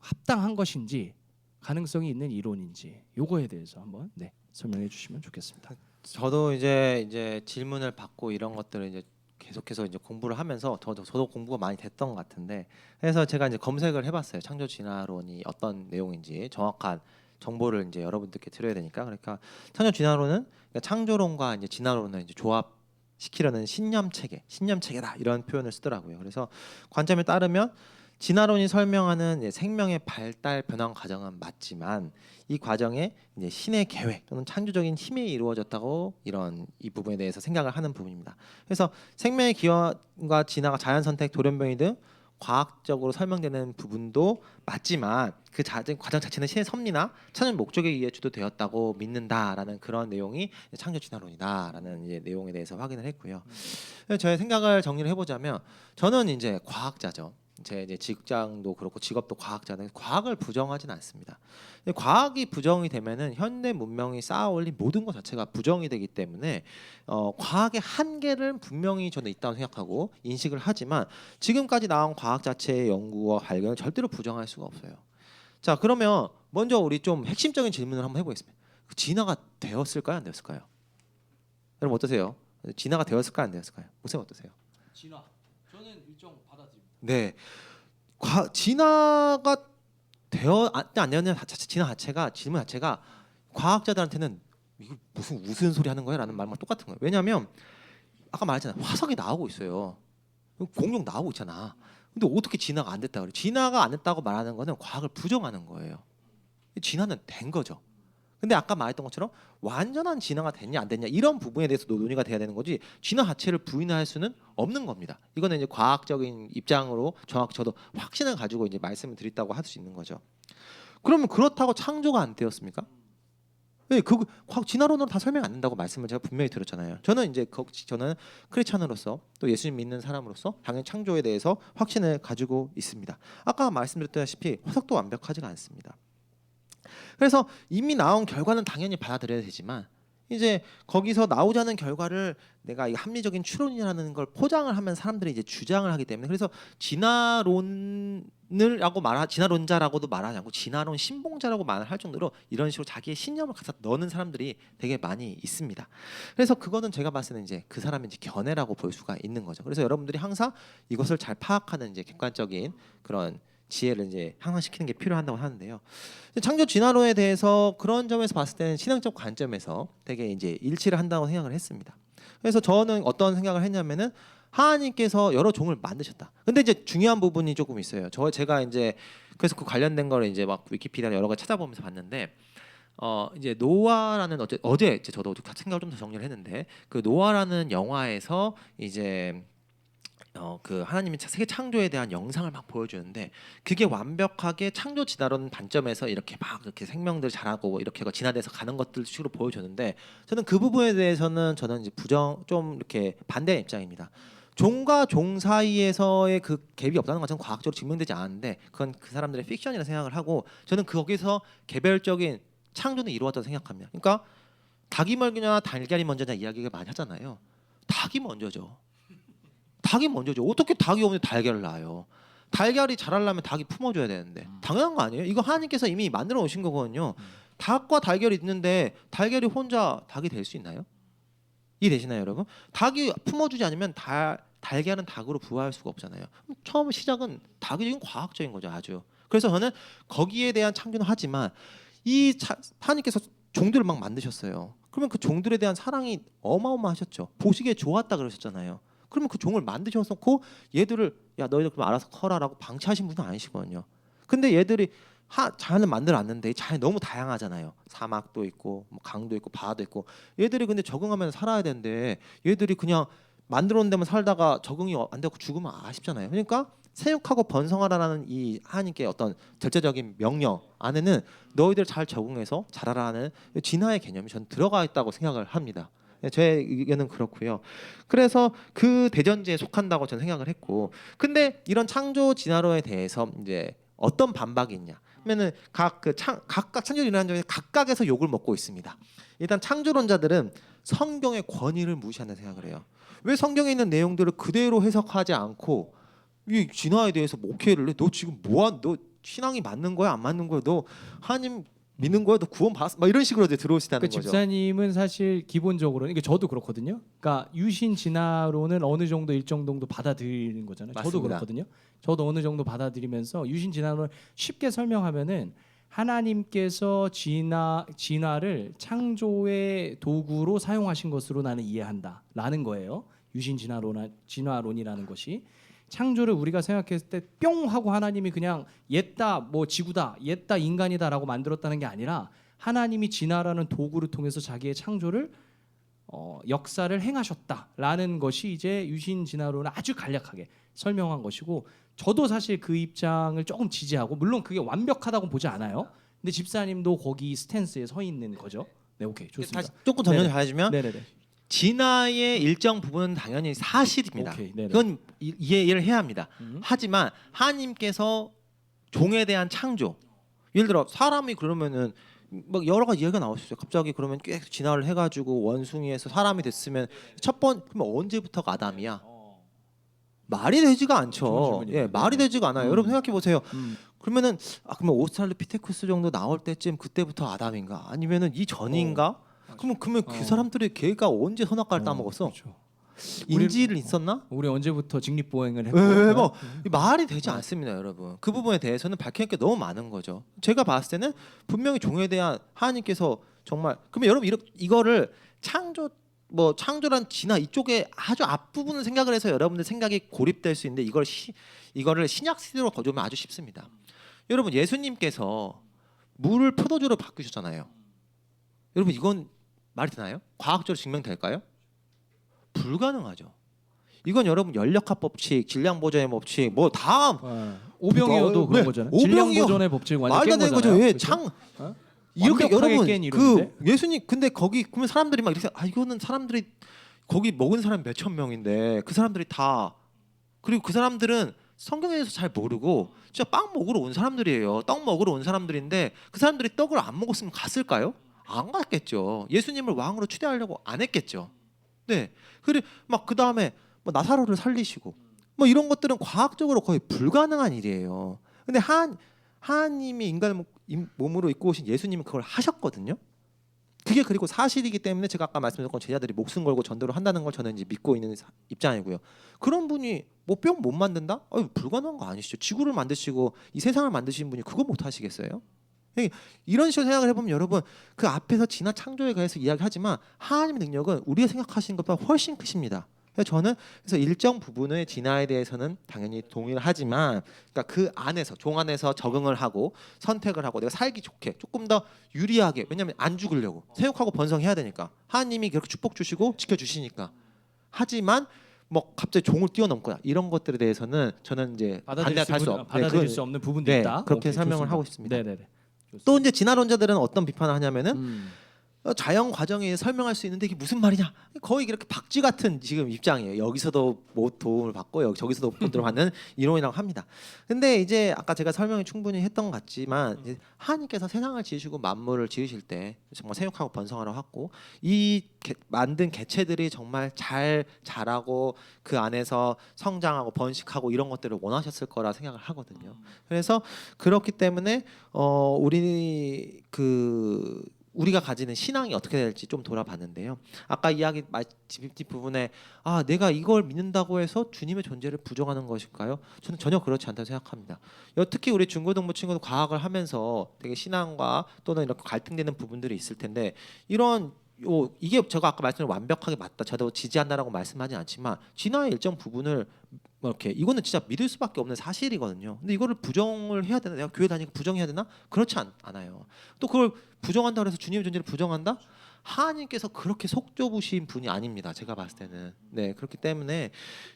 S3: 합당한 것인지 가능성이 있는 이론인지 요거에 대해서 한번 설명해 주시면 좋겠습니다.
S5: 저도 이제 질문을 받고 이런 것들을 이제 계속해서 이제 공부를 하면서 저도 공부가 많이 됐던 것 같은데 그래서 제가 이제 검색을 해봤어요. 창조 진화론이 어떤 내용인지 정확한 정보를 이제 여러분들께 드려야 되니까 그러니까 창조 진화론은 그러니까 창조론과 이제 진화론을 이제 조합시키려는 신념 체계다 이런 표현을 쓰더라고요. 그래서 관점에 따르면 진화론이 설명하는 생명의 발달 변화 과정은 맞지만 이 과정에 이제 신의 계획 또는 창조적인 힘이 이루어졌다고 이 부분에 대해서 생각을 하는 부분입니다. 그래서 생명의 기원과 진화가 자연 선택, 돌연변이 등 과학적으로 설명되는 부분도 맞지만 그 과정 자체는 신의 섭리나 찾는 목적에 의해 주도되었다고 믿는다라는 그런 내용이 창조 진화론이다라는 이제 내용에 대해서 확인을 했고요. 저의 생각을 정리를 해보자면 저는 이제 과학자죠. 제 이제 직장도 그렇고 직업도 과학자는 과학을 부정하지는 않습니다. 과학이 부정이 되면은 현대 문명이 쌓아올린 모든 것 자체가 부정이 되기 때문에 과학의 한계를 분명히 저는 있다고 생각하고 인식을 하지만 지금까지 나온 과학 자체의 연구와 발견을 절대로 부정할 수가 없어요. 자, 그러면 먼저 우리 좀 핵심적인 질문을 한번 해보겠습니다. 진화가 되었을까요, 안 되었을까요? 여러분 어떠세요? 진화가 되었을까요, 안 되었을까요? 목사님 어떠세요?
S3: 진화. 저는 일정 받아들입니다.
S5: 네, 진화가 안 되었냐 진화 자체가 질문 자체가 과학자들한테는 이거 무슨 소리 하는 거야? 라는 말만 똑같은 거예요. 왜냐하면 아까 말했잖아요. 화석이 나오고 있어요. 공룡 나오고 있잖아. 근데 어떻게 진화가 안 됐다 그래? 진화가 안 됐다고 말하는 거는 과학을 부정하는 거예요. 진화는 된 거죠. 근데 아까 말했던 것처럼 완전한 진화가 됐냐 안 됐냐 이런 부분에 대해서 논의가 돼야 되는 거지 진화 자체를 부인할 수는 없는 겁니다. 이거는 이제 과학적인 입장으로 정확히 저도 확신을 가지고 이제 말씀을 드린다고 할 수 있는 거죠. 그러면 그렇다고 창조가 안 되었습니까? 네, 그 진화론으로 다 설명 안 된다고 말씀을 제가 분명히 드렸잖아요. 저는 이제 저는 크리스찬으로서 또 예수님 믿는 사람으로서 당연히 창조에 대해서 확신을 가지고 있습니다. 아까 말씀드렸다시피 화석도 완벽하지가 않습니다. 그래서 이미 나온 결과는 당연히 받아들여야 되지만 이제 거기서 나오자는 결과를 내가 이 합리적인 추론이라는 걸 포장을 하면 사람들이 이제 주장을 하기 때문에 그래서 진화론자라고도 말하지 않고 진화론 신봉자라고 말을 할 정도로 이런 식으로 자기의 신념을 갖다 넣는 사람들이 되게 많이 있습니다. 그래서 그거는 제가 봤을 때는 이제 그 사람의 이제 견해라고 볼 수가 있는 거죠. 그래서 여러분들이 항상 이것을 잘 파악하는 이제 객관적인 그런 지혜를 이제 향상시키는 게 필요하다고 하는데요. 창조 진화론에 대해서 그런 점에서 봤을 때는 신앙적 관점에서 되게 이제 일치를 한다고 생각을 했습니다. 그래서 저는 어떤 생각을 했냐면은 하나님께서 여러 종을 만드셨다. 근데 이제 중요한 부분이 조금 있어요. 제가 이제 그래서 그 관련된 거를 이제 막 위키피디아 여러 가지 찾아보면서 봤는데 이제 노아라는 어제 이제 저도 생각을 좀 더 정리를 했는데 그 노아라는 영화에서 이제 그 하나님이 세계 창조에 대한 영상을 막 보여주는데 그게 완벽하게 창조 진화론 관점에서 이렇게 막 이렇게 생명들 자라고 이렇게 진화돼서 가는 것들 식으로 보여줬는데 저는 그 부분에 대해서는 저는 이제 좀 이렇게 반대 입장입니다. 종과 종 사이에서의 그 갭이 없다는 것은 과학적으로 증명되지 않았는데 그건 그 사람들의 픽션이라 생각을 하고 저는 거기서 개별적인 창조는 이루어졌다고 생각합니다. 그러니까 닭이 먼저냐 달걀이 먼저냐 이야기가 많이 하잖아요. 닭이 먼저죠. 닭이 먼저죠. 어떻게 닭이 없는데 달걀을 낳아요? 달걀이 자라려면 닭이 품어줘야 되는데 당연한 거 아니에요? 이거 하나님께서 이미 만들어 놓으신 거거든요. 닭과 달걀이 있는데 달걀이 혼자 닭이 될 수 있나요? 이해되시나요, 여러분? 닭이 품어주지 않으면 달걀은 닭으로 부화할 수가 없잖아요. 처음 시작은 닭이 지금 과학적인 거죠, 아주. 그래서 저는 거기에 대한 창조는 하지만 하나님께서 종들을 막 만드셨어요. 그러면 그 종들에 대한 사랑이 어마어마하셨죠. 보시기에 좋았다 그러셨잖아요. 그러면 그 종을 만드셔놓고 얘들을 야 너희들 그럼 알아서 커라라고 방치하신 분은 아니시거든요. 근데 얘들이 자연을 만들어놨는데 자연이 너무 다양하잖아요. 사막도 있고 뭐 강도 있고 바다도 있고 얘들이 근데 적응하면 살아야 되는데 얘들이 그냥 만들어놓은 데만 살다가 적응이 안 되고 죽으면 아쉽잖아요. 그러니까 생육하고 번성하라는 이 하나님께 어떤 절제적인 명령 안에는 너희들 잘 적응해서 자라라는 진화의 개념이 전 들어가 있다고 생각을 합니다. 제 의견은 그렇고요. 그래서 그 대전제에 속한다고 저는 생각을 했고, 근데 이런 창조 진화론에 대해서 이제 어떤 반박이 있냐? 그러면은 각각 창조 진화론 중에 각각에서 욕을 먹고 있습니다. 일단 창조론자들은 성경의 권위를 무시하는 생각을 해요. 왜 성경에 있는 내용들을 그대로 해석하지 않고 이 진화에 대해서 목회를 해? 너 지금 너 신앙이 맞는 거야 안 맞는 거야? 너 하나님 믿는 거야? 너 구원 받았어? 막 이런 식으로 이제 들어오시다는 거죠.
S3: 집사님은 사실 기본적으로 이게 저도 그렇거든요. 그러니까 유신 진화론은 어느 정도 일정 정도 받아들이는 거잖아요. 저도
S5: 맞습니다.
S3: 그렇거든요. 저도 어느 정도 받아들이면서 유신 진화론을 쉽게 설명하면은 하나님께서 진화를 창조의 도구로 사용하신 것으로 나는 이해한다라는 거예요. 유신 진화론이라는 것이 창조를 우리가 생각했을 때 뿅 하고 하나님이 그냥 옛다 뭐 지구다 옛다 인간이다라고 만들었다는 게 아니라 하나님이 진화라는 도구를 통해서 자기의 창조를 역사를 행하셨다라는 것이 이제 유신 진화론을 아주 간략하게 설명한 것이고 저도 사실 그 입장을 조금 지지하고 물론 그게 완벽하다고 보지 않아요. 근데 집사님도 거기 스탠스에 서 있는 거죠. 네, 오케이 좋습니다.
S5: 다시 조금 전혀
S3: 네네.
S5: 해주면
S3: 네네네.
S5: 진화의 일정 부분은 당연히 사실입니다.
S3: 오케이, 네네.
S5: 그건 이해를 해야 합니다. 하지만 하나님께서 종에 대한 창조, 예를 들어 사람이 그러면은 막 여러 가지 이야기가 나올 수 있어요. 갑자기 그러면 계속 진화를 해가지고 원숭이에서 사람이 됐으면 그러면 언제부터가 아담이야? 말이 되지가
S3: 좋은
S5: 않죠.
S3: 질문이네요.
S5: 예, 말이 되지가 않아요. 여러분 생각해 보세요. 그러면은 그러면 오스트랄로피테쿠스 정도 나올 때쯤 그때부터 아담인가? 아니면은 이 전인가? 그러면 그 사람들이 걔가 언제 선악과를 따먹었어?
S3: 그렇죠.
S5: 인지를 있었나?
S3: 우리 언제부터 직립보행을 했고
S5: 뭐 말이 되지 않습니다, 여러분. 그 부분에 대해서는 밝힐 게 너무 많은 거죠. 제가 봤을 때는 분명히 종에 대한 하나님께서 정말 그러면 여러분 이거를 창조란 진화 이쪽에 아주 앞부분을 생각을 해서 여러분들 생각이 고립될 수 있는데 이거를 신약 시대로 가져오면 아주 쉽습니다. 여러분 예수님께서 물을 포도주로 바꾸셨잖아요. 여러분 이건 말이 되나요? 과학적으로 증명될까요? 불가능하죠. 이건 여러분 연력학 법칙, 질량 보존의 법칙 뭐 다
S3: 오병이어도 그런
S5: 네,
S3: 거잖아요.
S5: 오병이어.
S3: 질량 보존의 법칙 완전
S5: 말도 안
S3: 깬
S5: 되는 거죠.
S3: 거잖아요.
S5: 예,
S3: 그렇죠?
S5: 이렇게
S3: 완벽하게
S5: 여러분
S3: 깬
S5: 그
S3: 이론인데?
S5: 예수님 근데 거기 그러면 사람들이 막 이렇게 이거는 사람들이 거기 먹은 사람 몇천 명인데 그 사람들이 다 그리고 그 사람들은 성경에 대해서 잘 모르고 진짜 빵 먹으러 온 사람들이에요. 떡 먹으러 온 사람들인데 그 사람들이 떡을 안 먹었으면 갔을까요? 안 갔겠죠. 예수님을 왕으로 추대하려고 안 했겠죠. 네. 그리고 막 그 다음에 뭐 나사로를 살리시고 뭐 이런 것들은 과학적으로 거의 불가능한 일이에요. 근데 하나님이 인간을 몸으로 입고 오신 예수님은 그걸 하셨거든요. 그게 그리고 사실이기 때문에 제가 아까 말씀드렸던 제자들이 목숨 걸고 전도를 한다는 걸 저는 이제 믿고 있는 입장이고요. 그런 분이 뭐 뿅 못 만든다? 불가능한 거 아니시죠. 지구를 만드시고 이 세상을 만드신 분이 그거 못 하시겠어요? 이런 식으로 생각을 해보면 여러분 그 앞에서 진화 창조에 관해서 이야기하지만 하나님의 능력은 우리가 생각하시는 것보다 훨씬 크십니다. 그래서 저는 그래서 일정 부분의 진화에 대해서는 당연히 동의를 하지만 그러니까 그 안에서 종 안에서 적응을 하고 선택을 하고 내가 살기 좋게 조금 더 유리하게 왜냐하면 안 죽으려고 생육하고 번성해야 되니까 하나님이 그렇게 축복 주시고 지켜주시니까 하지만 뭐 갑자기 종을 뛰어넘거나 이런 것들에 대해서는 저는 이제
S3: 받아들일 수 없는 부분도
S5: 네,
S3: 있다.
S5: 그렇게
S3: 오케이,
S5: 설명을
S3: 좋습니다.
S5: 하고 싶습니다.
S3: 네네네.
S5: 또 이제 진화론자들은 어떤 비판을 하냐면은
S3: 음.
S5: 자연 과정에 설명할 수 있는데 이게 무슨 말이냐? 거의 이렇게 박쥐 같은 지금 입장이에요. 여기서도 뭐 도움을 받고 저기서도 도움을 받는 이론이라고 합니다. 근데 이제 아까 제가 설명을 충분히 했던 것 같지만 이제 하나님께서 세상을 지으시고 만물을 지으실 때 정말 생육하고 번성하라고 했고 만든 개체들이 정말 잘 자라고 그 안에서 성장하고 번식하고 이런 것들을 원하셨을 거라 생각을 하거든요. 그래서 그렇기 때문에 우리가 가지는 신앙이 어떻게 될지 좀 돌아봤는데요. 아까 이야기 뒷부분에 내가 이걸 믿는다고 해서 주님의 존재를 부정하는 것일까요? 저는 전혀 그렇지 않다고 생각합니다. 특히 우리 중고등부 친구들 과학을 하면서 되게 신앙과 또는 이렇게 갈등되는 부분들이 있을 텐데 이게 제가 아까 말씀드린 완벽하게 맞다. 저도 지지한다라고 말씀하지 않지만 진화의 일정 부분을 이렇게 이거는 진짜 믿을 수밖에 없는 사실이거든요. 근데 이거를 부정을 해야 되나? 내가 교회 다니고 부정해야 되나? 그렇지 않아요. 또 그걸 부정한다 그래서 주님의 존재를 부정한다? 하나님께서 그렇게 속 좁으신 분이 아닙니다. 제가 봤을 때는. 네, 그렇기 때문에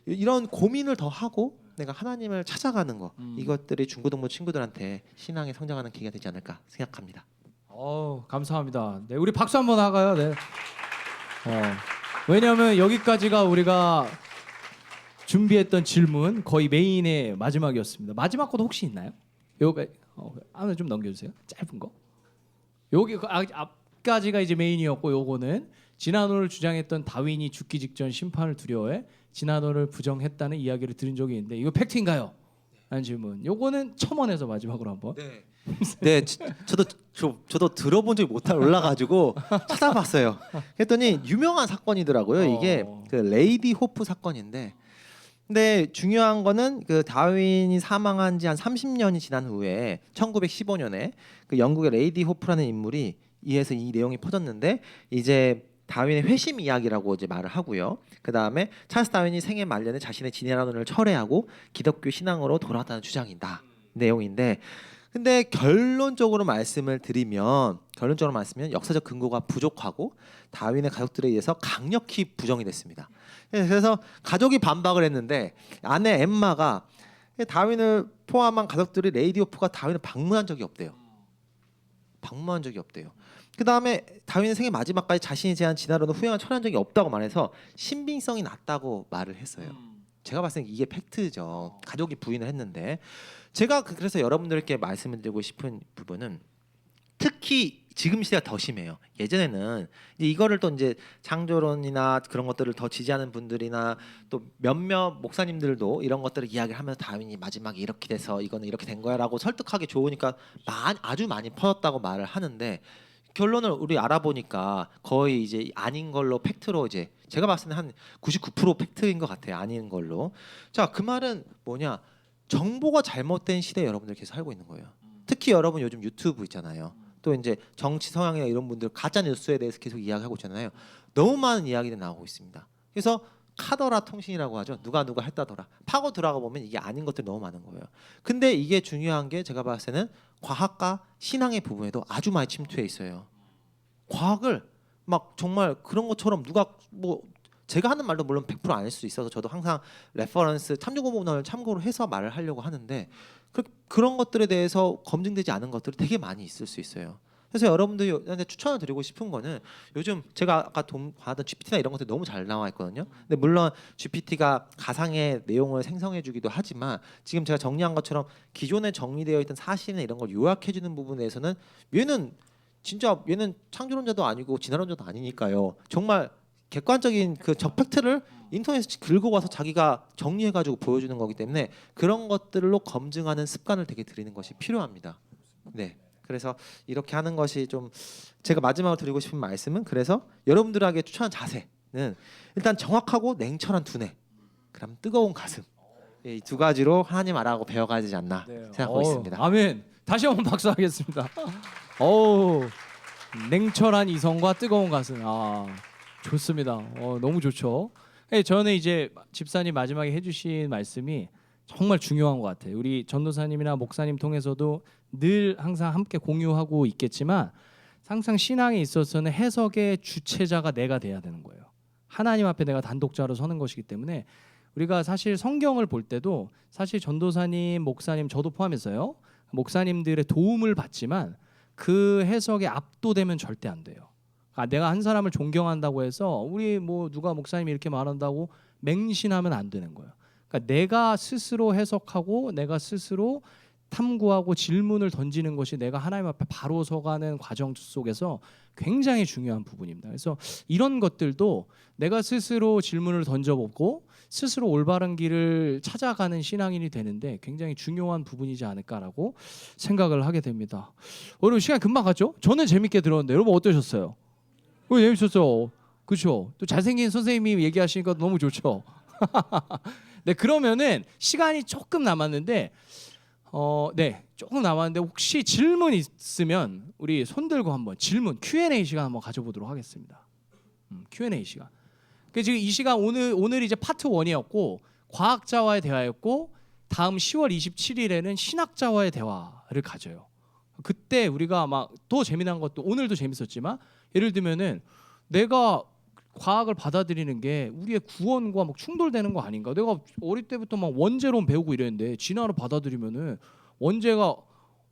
S5: 이런 고민을 더 하고 내가 하나님을 찾아가는 거 이것들이 중고등부 친구들한테 신앙에 성장하는 계기가 되지 않을까 생각합니다.
S3: 감사합니다. 네, 우리 박수 한번 하가요. 네. 왜냐하면 여기까지가 우리가 준비했던 질문 거의 메인의 마지막이었습니다. 마지막 것도 혹시 있나요? 요거 하나 좀 넘겨주세요. 짧은 거. 여기 앞까지가 이제 메인이었고 요거는 진화론을 주장했던 다윈이 죽기 직전 심판을 두려워해 진화론을 부정했다는 이야기를 들은 적이 있는데 이거 팩트인가요? 라는 질문. 요거는 첨언해서 마지막으로 한번.
S5: 네, 저도 들어본 적이 못 올라가지고 찾아봤어요. 그랬더니 유명한 사건이더라고요. 이게 그 레이디 호프 사건인데, 근데 중요한 거는 그 다윈이 사망한 지 한 30년이 지난 후에 1915년에 그 영국의 레이디 호프라는 인물이 이에서 이 내용이 퍼졌는데 이제 다윈의 회심 이야기라고 이제 말을 하고요. 그 다음에 찰스 다윈이 생애 말년에 자신의 진화론을 철회하고 기독교 신앙으로 돌아왔다는 주장이다 내용인데. 근데 결론적으로 말씀을 드리면 역사적 근거가 부족하고 다윈의 가족들에 의해서 강력히 부정이 됐습니다. 그래서 가족이 반박을 했는데 아내 엠마가 다윈을 포함한 가족들이 레이디 호프가 다윈을 방문한 적이 없대요. 그 다음에 다윈의 생애 마지막까지 자신이 제한 진화론을 후행한 철회한 적이 없다고 말해서 신빙성이 낮다고 말을 했어요. 제가 봤을 때 이게 팩트죠. 가족이 부인을 했는데 제가 그래서 여러분들께 말씀을 드리고 싶은 부분은 특히 지금 시대가 더 심해요. 예전에는 이거를 또 이제 창조론이나 그런 것들을 더 지지하는 분들이나 또 몇몇 목사님들도 이런 것들을 이야기를 하면서 다윈이 마지막에 이렇게 돼서 이거는 이렇게 된 거야라고 설득하기 좋으니까 아주 많이 퍼졌다고 말을 하는데 결론을 우리 알아보니까 거의 이제 아닌 걸로 팩트로 이제 제가 봤을 때는 한 99% 팩트인 것 같아요. 아닌 걸로. 자, 그 말은 뭐냐? 정보가 잘못된 시대에 여러분들 계속 살고 있는 거예요. 특히 여러분 요즘 유튜브 있잖아요. 또 이제 정치 성향이나 이런 분들 가짜 뉴스에 대해서 계속 이야기하고 있잖아요. 너무 많은 이야기들이 나오고 있습니다. 그래서 카더라 통신이라고 하죠. 누가 했다더라. 파고 들어가 보면 이게 아닌 것들이 너무 많은 거예요. 근데 이게 중요한 게 제가 봤을 때는 과학과 신앙의 부분에도 아주 많이 침투해 있어요. 과학을 막 정말 그런 것처럼 누가 뭐 제가 하는 말도 물론 100% 아닐 수 있어서 저도 항상 레퍼런스 참조고문헌을 참고를 해서 말을 하려고 하는데 그런 것들에 대해서 검증되지 않은 것들이 되게 많이 있을 수 있어요. 그래서 여러분들한테 추천을 드리고 싶은 거는 요즘 제가 아까 받은 GPT나 이런 것들 너무 잘 나와 있거든요. 근데 물론 GPT가 가상의 내용을 생성해주기도 하지만 지금 제가 정리한 것처럼 기존에 정리되어 있던 사실이나 이런 걸 요약해주는 부분에서는 얘는 창조론자도 아니고 진화론자도 아니니까요. 정말 객관적인 그 팩트를 인터넷에 긁고 와서 자기가 정리해가지고 보여주는 거기 때문에 그런 것들로 검증하는 습관을 되게 들이는 것이 필요합니다. 네. 그래서 이렇게 하는 것이 좀 제가 마지막으로 드리고 싶은 말씀은 그래서 여러분들에게 추천한 자세는 일단 정확하고 냉철한 두뇌, 그다음 뜨거운 가슴 이 두 가지로 하나님 알아가고 배워가지 않나 생각하고 있습니다.
S3: 아멘. 다시 한번 박수하겠습니다. 어우, 냉철한 이성과 뜨거운 가슴. 아, 좋습니다. 너무 좋죠. 저는 이제 집사님 마지막에 해주신 말씀이 정말 중요한 것 같아요. 우리 전도사님이나 목사님 통해서도 늘 항상 함께 공유하고 있겠지만 항상 신앙에 있어서는 해석의 주체자가 내가 돼야 되는 거예요. 하나님 앞에 내가 단독자로 서는 것이기 때문에 우리가 사실 성경을 볼 때도 사실 전도사님, 목사님 저도 포함해서요. 목사님들의 도움을 받지만 그 해석에 압도되면 절대 안 돼요. 내가 한 사람을 존경한다고 해서 우리 뭐 누가 목사님이 이렇게 말한다고 맹신하면 안 되는 거예요. 그러니까 내가 스스로 해석하고 내가 스스로 탐구하고 질문을 던지는 것이 내가 하나님 앞에 바로 서가는 과정 속에서 굉장히 중요한 부분입니다. 그래서 이런 것들도 내가 스스로 질문을 던져보고 스스로 올바른 길을 찾아가는 신앙인이 되는데 굉장히 중요한 부분이지 않을까라고 생각을 하게 됩니다. 여러분 시간 금방 갔죠? 저는 재밌게 들었는데 여러분 어떠셨어요? 재밌었죠? 그렇죠? 또 잘생긴 선생님이 얘기하시니까 너무 좋죠? 네, 그러면은 시간이 조금 남았는데 조금 남았는데 혹시 질문 있으면 우리 손 들고 한번 질문 Q&A 시간 한번 가져보도록 하겠습니다. Q&A 시간. 그 지금 이 시간 오늘 이제 파트 1이었고 과학자와의 대화였고 다음 10월 27일에는 신학자와의 대화를 가져요. 그때 우리가 막 더 재미난 것도 오늘도 재밌었지만 예를 들면은 내가 과학을 받아들이는 게 우리의 구원과 막 충돌되는 거 아닌가? 내가 어릴 때부터 막 원죄론 배우고 이랬는데 진화를 받아들이면은 원죄가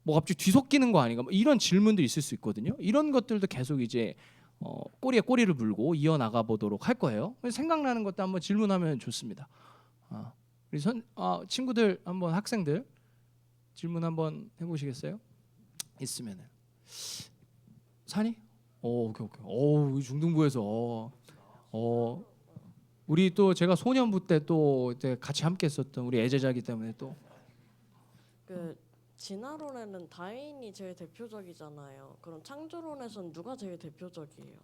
S3: 뭐 갑자기 뒤섞이는 거 아닌가? 이런 질문들이 있을 수 있거든요. 이런 것들도 계속 이제 꼬리에 꼬리를 물고 이어나가 보도록 할 거예요. 생각나는 것도 한번 질문하면 좋습니다. 우리 친구들 한번 학생들 질문 한번 해보시겠어요? 있으면은 산이? 오케이. 중등부에서 우리 또 제가 소년부 때 또 같이 함께했었던 우리 애제자이기 때문에 또
S6: 그 진화론에는 다윈이 제일 대표적이잖아요. 그럼 창조론에서는 누가 제일 대표적이에요?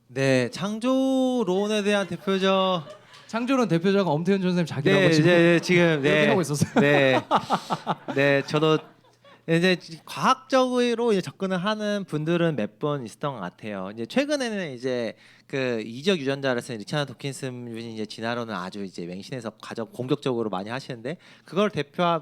S5: 네, 창조론에 대한 대표적
S3: 창조론 대표자가 엄태현 전선생님 자기라고
S5: 네, 지금
S3: 이렇게 하고 있었어요.
S5: 네, 저도 이제 과학적으로 이제 접근을 하는 분들은 몇 번 있었던 것 같아요. 이제 최근에는 이제 그 이적 유전자를 쓴 리차드 도킨스 분이 이제 진화론을 아주 이제 맹신해서 가장 공격적으로 많이 하시는데 그걸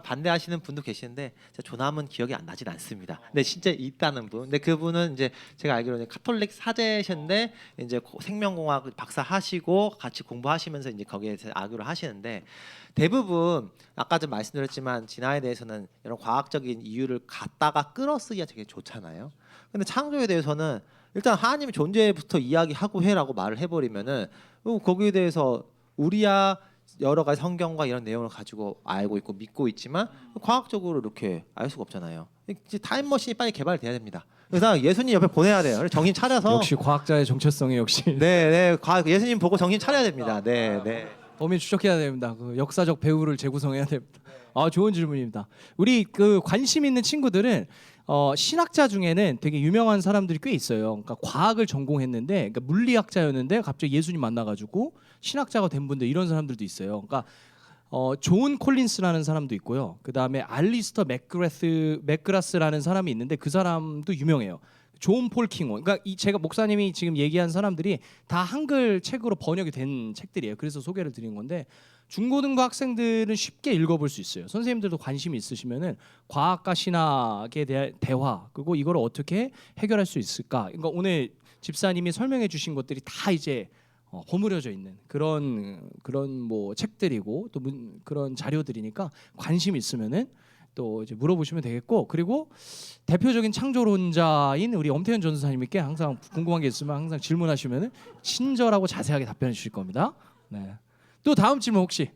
S5: 반대하시는 분도 계시는데 조남은 기억이 안 나진 않습니다. 근데 진짜 있다는 분. 근데 그분은 이제 제가 알기로는 카톨릭 사제셨는데 이제 생명공학 박사 하시고 같이 공부하시면서 이제 거기에서 악유를 하시는데 대부분 아까 좀 말씀드렸지만 진화에 대해서는 이런 과학적인 이유를 갖다가 끌어쓰기가 되게 좋잖아요. 근데 창조에 대해서는 일단 하나님의 존재부터 이야기하고 해라고 말을 해버리면은 거기에 대해서 우리야 여러 가지 성경과 이런 내용을 가지고 알고 있고 믿고 있지만 과학적으로 이렇게 알 수가 없잖아요. 이제 타임머신이 빨리 개발돼야 됩니다. 그래서 예수님 옆에 보내야 돼요. 정신 차려서
S3: 역시 과학자의 정체성이 역시
S5: 네, 예수님 보고 정신 차려야 됩니다. 네.
S3: 범인 추적해야 됩니다. 그 역사적 배우를 재구성해야 됩니다. 좋은 질문입니다. 우리 그 관심 있는 친구들은 신학자 중에는 되게 유명한 사람들이 꽤 있어요. 그러니까 과학을 전공했는데 그러니까 물리학자였는데 갑자기 예수님 만나가지고 신학자가 된 분들 이런 사람들도 있어요. 그러니까 존 콜린스라는 사람도 있고요. 그 다음에 알리스터 맥그라스라는 사람이 있는데 그 사람도 유명해요. 존 폴 킹원. 그러니까 제가 목사님이 지금 얘기한 사람들이 다 한글 책으로 번역이 된 책들이에요. 그래서 소개를 드린 건데 중고등부 학생들은 쉽게 읽어볼 수 있어요. 선생님들도 관심이 있으시면은 과학과 신학에 대한 대화 그리고 이걸 어떻게 해결할 수 있을까. 그러니까 오늘 집사님이 설명해 주신 것들이 다 이제 버무려져 있는 그런 뭐 책들이고 또 그런 자료들이니까 관심 있으면은 또 이제 물어보시면 되겠고, 그리고 대표적인 창조론자인 우리 엄태현 전도사님께 항상 궁금한 게 있으면 항상 질문하시면 친절하고 자세하게 답변해 주실 겁니다. 네. 또 다음 질문 혹시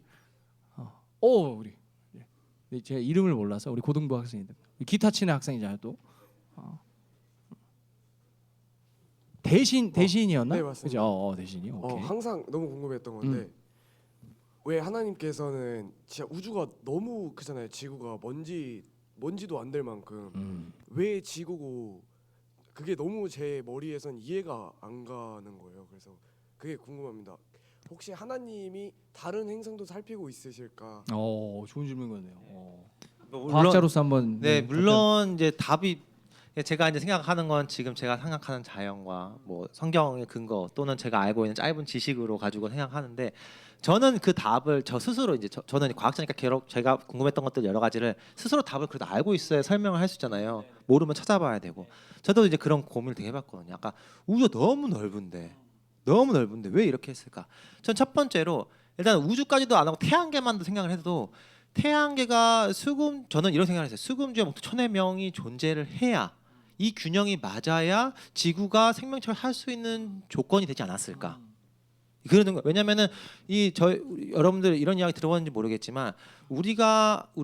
S3: 우리 제 이름을 몰라서 우리 고등부 학생인데 기타 치는 학생이잖아요 또. 대신이었나?
S7: 네, 맞습니다.
S3: 그죠? 대신이. 오케이.
S7: 항상 너무 궁금했던 건데 왜 하나님께서는 진짜 우주가 너무 크잖아요. 지구가 먼지도 안 될 만큼 왜 지구고 그게 너무 제 머리에선 이해가 안 가는 거예요. 그래서 그게 궁금합니다. 혹시 하나님이 다른 행성도 살피고 있으실까?
S3: 좋은 질문이네요.
S5: 물론
S3: 과학자로서 한번
S5: 네, 물론 이제 답이 제가 이제 생각하는 건 지금 제가 생각하는 자연과 뭐 성경의 근거 또는 제가 알고 있는 짧은 지식으로 가지고 생각하는데 저는 그 답을 저 스스로 이제 저는 과학자니까 제가 궁금했던 것들 여러 가지를 스스로 답을 그래도 알고 있어야 설명을 할 수 있잖아요. 모르면 찾아봐야 되고 저도 이제 그런 고민을 되게 해봤거든요. 아까 우주가 너무 넓은데 왜 이렇게 했을까? 전 첫 번째로 일단 우주까지도 안 하고 태양계만도 생각을 해도 태양계가 저는 이런 생각을 했어요. 수금주의 목표 천의 명이 존재를 해야 이 균형이 맞아야 지구가 생명체를 할 수 있는 조건이 되지 않았을까? 그러는 거. 왜냐면은 여러분들 이런 이야기 들어봤는지 모르겠지만 우리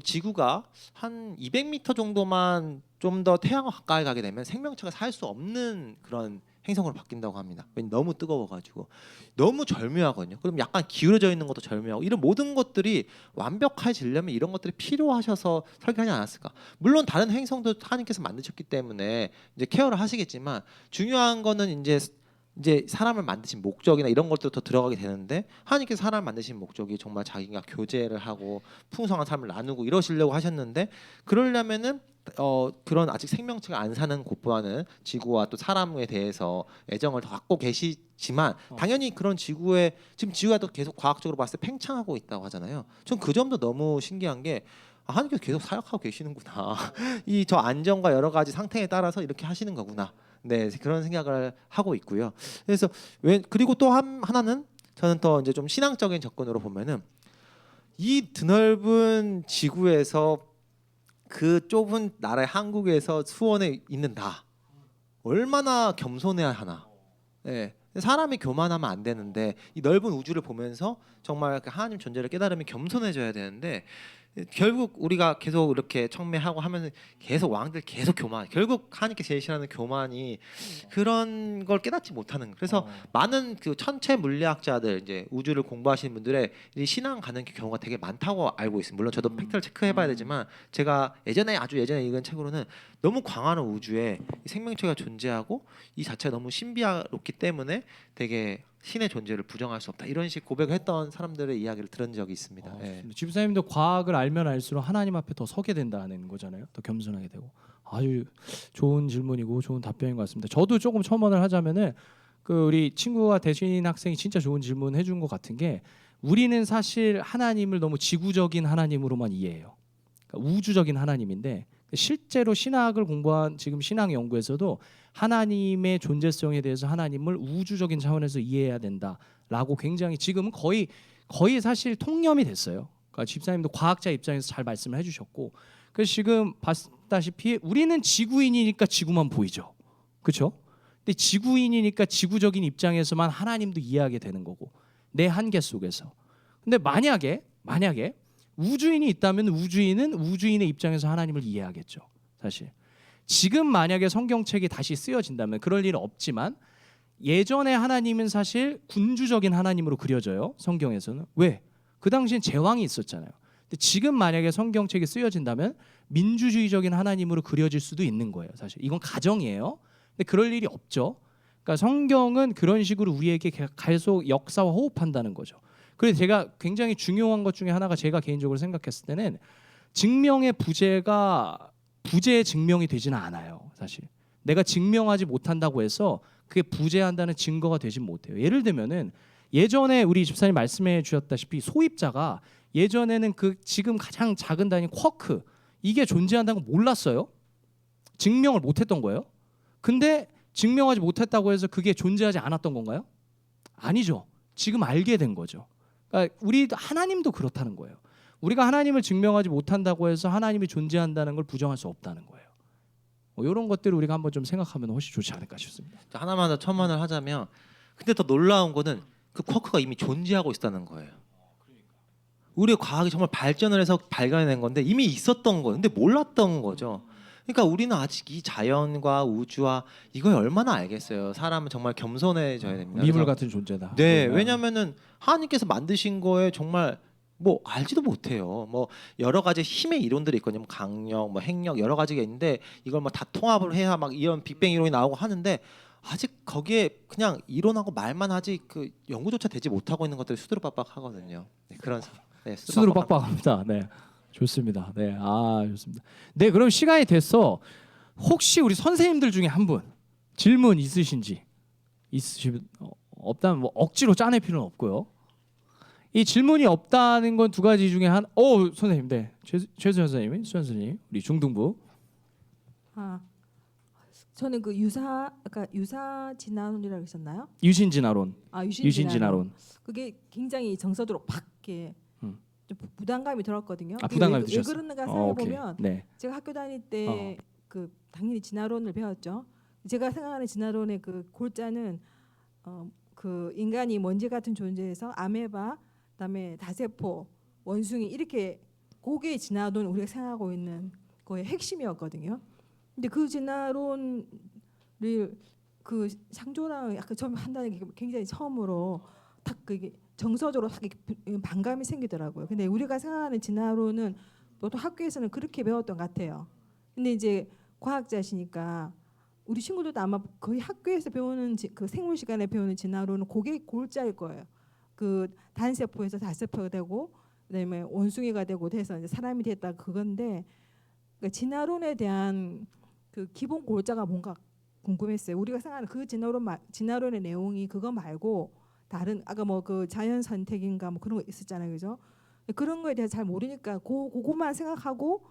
S5: 지구가 한 200m 정도만 좀 더 태양과 가까이 가게 되면 생명체가 살 수 없는 그런 행성으로 바뀐다고 합니다. 왜냐면 너무 뜨거워가지고 너무 절묘하거든요. 그럼 약간 기울어져 있는 것도 절묘하고 이런 모든 것들이 완벽해지려면 이런 것들이 필요하셔서 설계하지 않았을까? 물론 다른 행성도 하나님께서 만드셨기 때문에 이제 케어를 하시겠지만 중요한 거는 이제 사람을 만드신 목적이나 이런 것도 더 들어가게 되는데 하나님께서 사람을 만드신 목적이 정말 자기가 교제를 하고 풍성한 삶을 나누고 이러시려고 하셨는데 그러려면은 그런 아직 생명체가 안 사는 곳보다는 지구와 또 사람에 대해서 애정을 더 갖고 계시지만 당연히 그런 지금 지구가 또 계속 과학적으로 봤을 때 팽창하고 있다고 하잖아요. 전 그 점도 너무 신기한 게 하나님께서 계속 사역하고 계시는구나. 이 저 안정과 여러 가지 상태에 따라서 이렇게 하시는 거구나. 네, 그런 생각을 하고 있고요. 그래서 그리고 또 하나는 저는 더 이제 좀 신앙적인 접근으로 보면은 이 드넓은 지구에서 그 좁은 나라의 한국에서 수원에 있는 나 얼마나 겸손해야 하나. 네. 사람이 교만하면 안 되는데 이 넓은 우주를 보면서 정말 하나님 존재를 깨달으면 겸손해져야 되는데 결국 우리가 계속 이렇게 청매하고 하면 계속 왕들 계속 교만. 결국 하나님께 제일 싫어하는 교만이 그런 걸 깨닫지 못하는. 그래서 많은 그 천체 물리학자들 이제 우주를 공부하시는 분들의 이 신앙 가는 경우가 되게 많다고 알고 있습니다. 물론 저도 팩트를 체크해봐야 되지만 제가 아주 예전에 읽은 책으로는 너무 광활한 우주에 이 생명체가 존재하고 이 자체가 너무 신비롭기 때문에 되게 신의 존재를 부정할 수 없다 이런 식 고백을 했던 사람들의 이야기를 들은 적이 있습니다. 네.
S3: 집사님도 과학을 알면 알수록 하나님 앞에 더 서게 된다는 거잖아요. 더 겸손하게 되고. 아주 좋은 질문이고 좋은 답변인 것 같습니다. 저도 조금 첨언을 하자면은 그 우리 친구와 대신 학생이 진짜 좋은 질문 해준 것 같은 게 우리는 사실 하나님을 너무 지구적인 하나님으로만 이해해요. 그러니까 우주적인 하나님인데 실제로 신학을 공부한 지금 신학 연구에서도 하나님의 존재성에 대해서 하나님을 우주적인 차원에서 이해해야 된다라고 굉장히 지금은 거의 사실 통념이 됐어요. 그러니까 집사님도 과학자 입장에서 잘 말씀을 해주셨고 그래서 지금 봤다시피 우리는 지구인이니까 지구만 보이죠. 그렇죠? 근데 지구인이니까 지구적인 입장에서만 하나님도 이해하게 되는 거고 내 한계 속에서. 근데 만약에 우주인이 있다면 우주인은 우주인의 입장에서 하나님을 이해하겠죠. 사실 지금 만약에 성경책이 다시 쓰여진다면 그럴 일은 없지만 예전에 하나님은 사실 군주적인 하나님으로 그려져요. 성경에서는. 왜? 그 당시엔 제왕이 있었잖아요. 근데 지금 만약에 성경책이 쓰여진다면 민주주의적인 하나님으로 그려질 수도 있는 거예요. 사실 이건 가정이에요. 근데 그럴 일이 없죠. 그러니까 성경은 그런 식으로 우리에게 계속 역사와 호흡한다는 거죠. 그래서 제가 굉장히 중요한 것 중에 하나가 제가 개인적으로 생각했을 때는 증명의 부재의 증명이 되지는 않아요. 사실 내가 증명하지 못한다고 해서 그게 부재한다는 증거가 되진 못해요. 예를 들면은 예전에 우리 집사님 말씀해 주셨다시피 소입자가 예전에는 그 지금 가장 작은 단위 쿼크 이게 존재한다는 걸 몰랐어요. 증명을 못했던 거예요. 근데 증명하지 못했다고 해서 그게 존재하지 않았던 건가요? 아니죠. 지금 알게 된 거죠. 그러니까 우리 하나님도 그렇다는 거예요. 우리가 하나님을 증명하지 못한다고 해서 하나님이 존재한다는 걸 부정할 수 없다는 거예요. 이런 것들을 우리가 한번 좀 생각하면 훨씬 좋지 않을까 싶습니다.
S5: 하나만 더 첨언을 하자면, 근데 더 놀라운 거는 그 쿼크가 이미 존재하고 있다는 거예요. 우리의 과학이 정말 발전을 해서 발견해낸 건데 이미 있었던 거예요. 근데 몰랐던 거죠. 그러니까 우리는 아직 이 자연과 우주와 이걸 얼마나 알겠어요. 사람은 정말 겸손해져야 됩니다.
S3: 미물
S5: 그래서
S3: 같은 존재다.
S5: 네, 왜냐면은 하나님께서 만드신 거에 정말 뭐 알지도 못해요. 뭐 여러 가지 힘의 이론들이 있거든요. 뭐 강력, 뭐 핵력 여러 가지가 있는데 이걸 뭐 다 통합을 해야 막 이런 빅뱅 이론이 나오고 하는데 아직 거기에 그냥 이론하고 말만 하지 그 연구조차 되지 못하고 있는 것들이 수두룩박박하거든요. 네, 그런 네,
S3: 수두로 빡빡합니다. 네, 좋습니다. 네, 좋습니다. 네, 그럼 시간이 됐어. 혹시 우리 선생님들 중에 한 분 질문 있으신지 있으시면 없다면 뭐 억지로 짜낼 필요는 없고요. 이 질문이 없다는 건 두 가지 중에 한. 선생님, 네, 최수 선생님, 수현 선생님, 우리 중등부.
S8: 저는 그 유사 진화론이라고 하셨나요?
S3: 유신진화론.
S8: 유신진화론. 그게 굉장히 정서적으로 팍 이렇게 좀 부담감이 들었거든요.
S3: 부담감이
S8: 왜
S3: 드셨어요?
S8: 그러는가 생각해 보면
S3: 네.
S8: 제가 학교 다닐 때 그 당연히 진화론을 배웠죠. 제가 생각하는 진화론의 그 골자는 그 인간이 먼지 같은 존재에서 아메바, 그다음에 다세포, 원숭이 이렇게 고개의 진화론 우리가 생각하고 있는 거의 핵심이었거든요. 근데 그 진화론을 그 창조랑 약간 처음 한다는 게 굉장히 처음으로 딱 그게 정서적으로 딱 반감이 생기더라고요. 근데 우리가 생각하는 진화론은 보통 학교에서는 그렇게 배웠던 것 같아요. 근데 이제 과학자시니까 우리 친구들도 아마 거의 학교에서 배우는 그 생물 시간에 배우는 진화론은 그게 골자일 거예요. 그 단세포에서 다세포가 되고 그다음에 원숭이가 되고 돼서 이제 사람이 됐다 그건데 그러니까 진화론에 대한 그 기본 골자가 뭔가 궁금했어요. 우리가 생각하는 그 진화론의 내용이 그거 말고 다른 아까 뭐 그 자연 선택인가 뭐 그런 거 있었잖아요, 그죠? 그런 거에 대해서 잘 모르니까 그것만 생각하고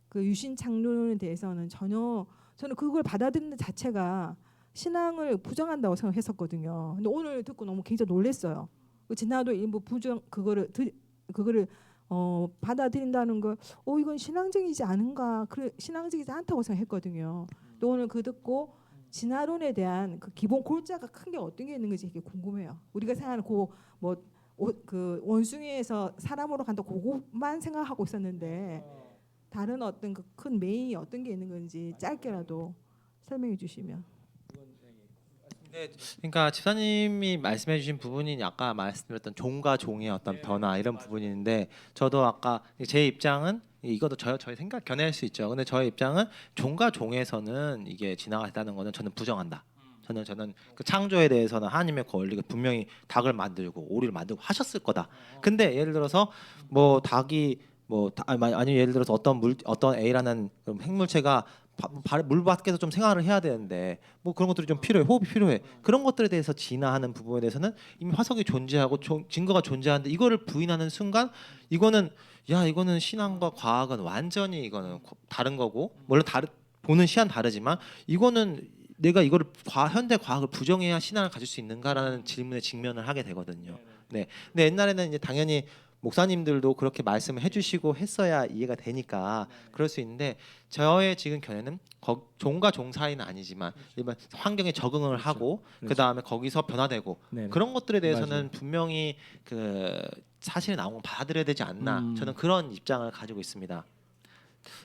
S8: 그 유신 창론에 대해서는 전혀 저는 그걸 받아들이는 자체가 신앙을 부정한다고 생각했었거든요. 근데 오늘 듣고 너무 굉장히 놀랐어요. 그 진화도 일부 부정 그거를 받아들인다는 걸 이건 신앙적이지 않은가 신앙적이지 않다고 생각했거든요. 또 오늘 그 듣고 진화론에 대한 그 기본 골자가 큰 게 어떤 게 있는 건지 되게 궁금해요. 우리가 생각하는 그 원숭이에서 사람으로 간다 그것만 생각하고 있었는데 다른 어떤 그 큰 메인이 어떤 게 있는 건지 짧게라도 설명해 주시면.
S5: 네, 그러니까 집사님이 말씀해주신 부분이 아까 말씀드렸던 종과 종의 어떤 변화 이런 부분인데 저도 아까 제 입장은 이것도 저희 생각 견해일 수 있죠. 근데 저의 입장은 종과 종에서는 이게 진화가 됐다는 거는 저는 부정한다. 저는 그 창조에 대해서는 하나님의 권리가 분명히 닭을 만들고 오리를 만들고 하셨을 거다. 근데 예를 들어서 뭐 닭이 아니 예를 들어서 어떤 A라는 생물체가 물 밖에서 좀 생활을 해야 되는데 뭐 그런 것들이 좀 필요해, 호흡이 필요해. 그런 것들에 대해서 진화하는 부분에 대해서는 이미 화석이 존재하고 증거가 존재하는데 이거를 부인하는 순간 이거는 신앙과 과학은 완전히 이거는 다른 거고 물론 보는 시야는 다르지만 이거는 내가 이거를 현대 과학을 부정해야 신앙을 가질 수 있는가라는 질문에 직면을 하게 되거든요. 네. 근데 옛날에는 이제 당연히 목사님들도 그렇게 말씀을 해주시고 했어야 이해가 되니까 그럴 수 있는데 저의 지금 견해는 종과 종 사이는 아니지만 일반 환경에 적응을 하고 그 다음에 거기서 변화되고
S3: 네네.
S5: 그런 것들에 대해서는
S3: 맞아요.
S5: 분명히 그 사실이 나온 건 받아들여야 되지 않나 저는 그런 입장을 가지고 있습니다.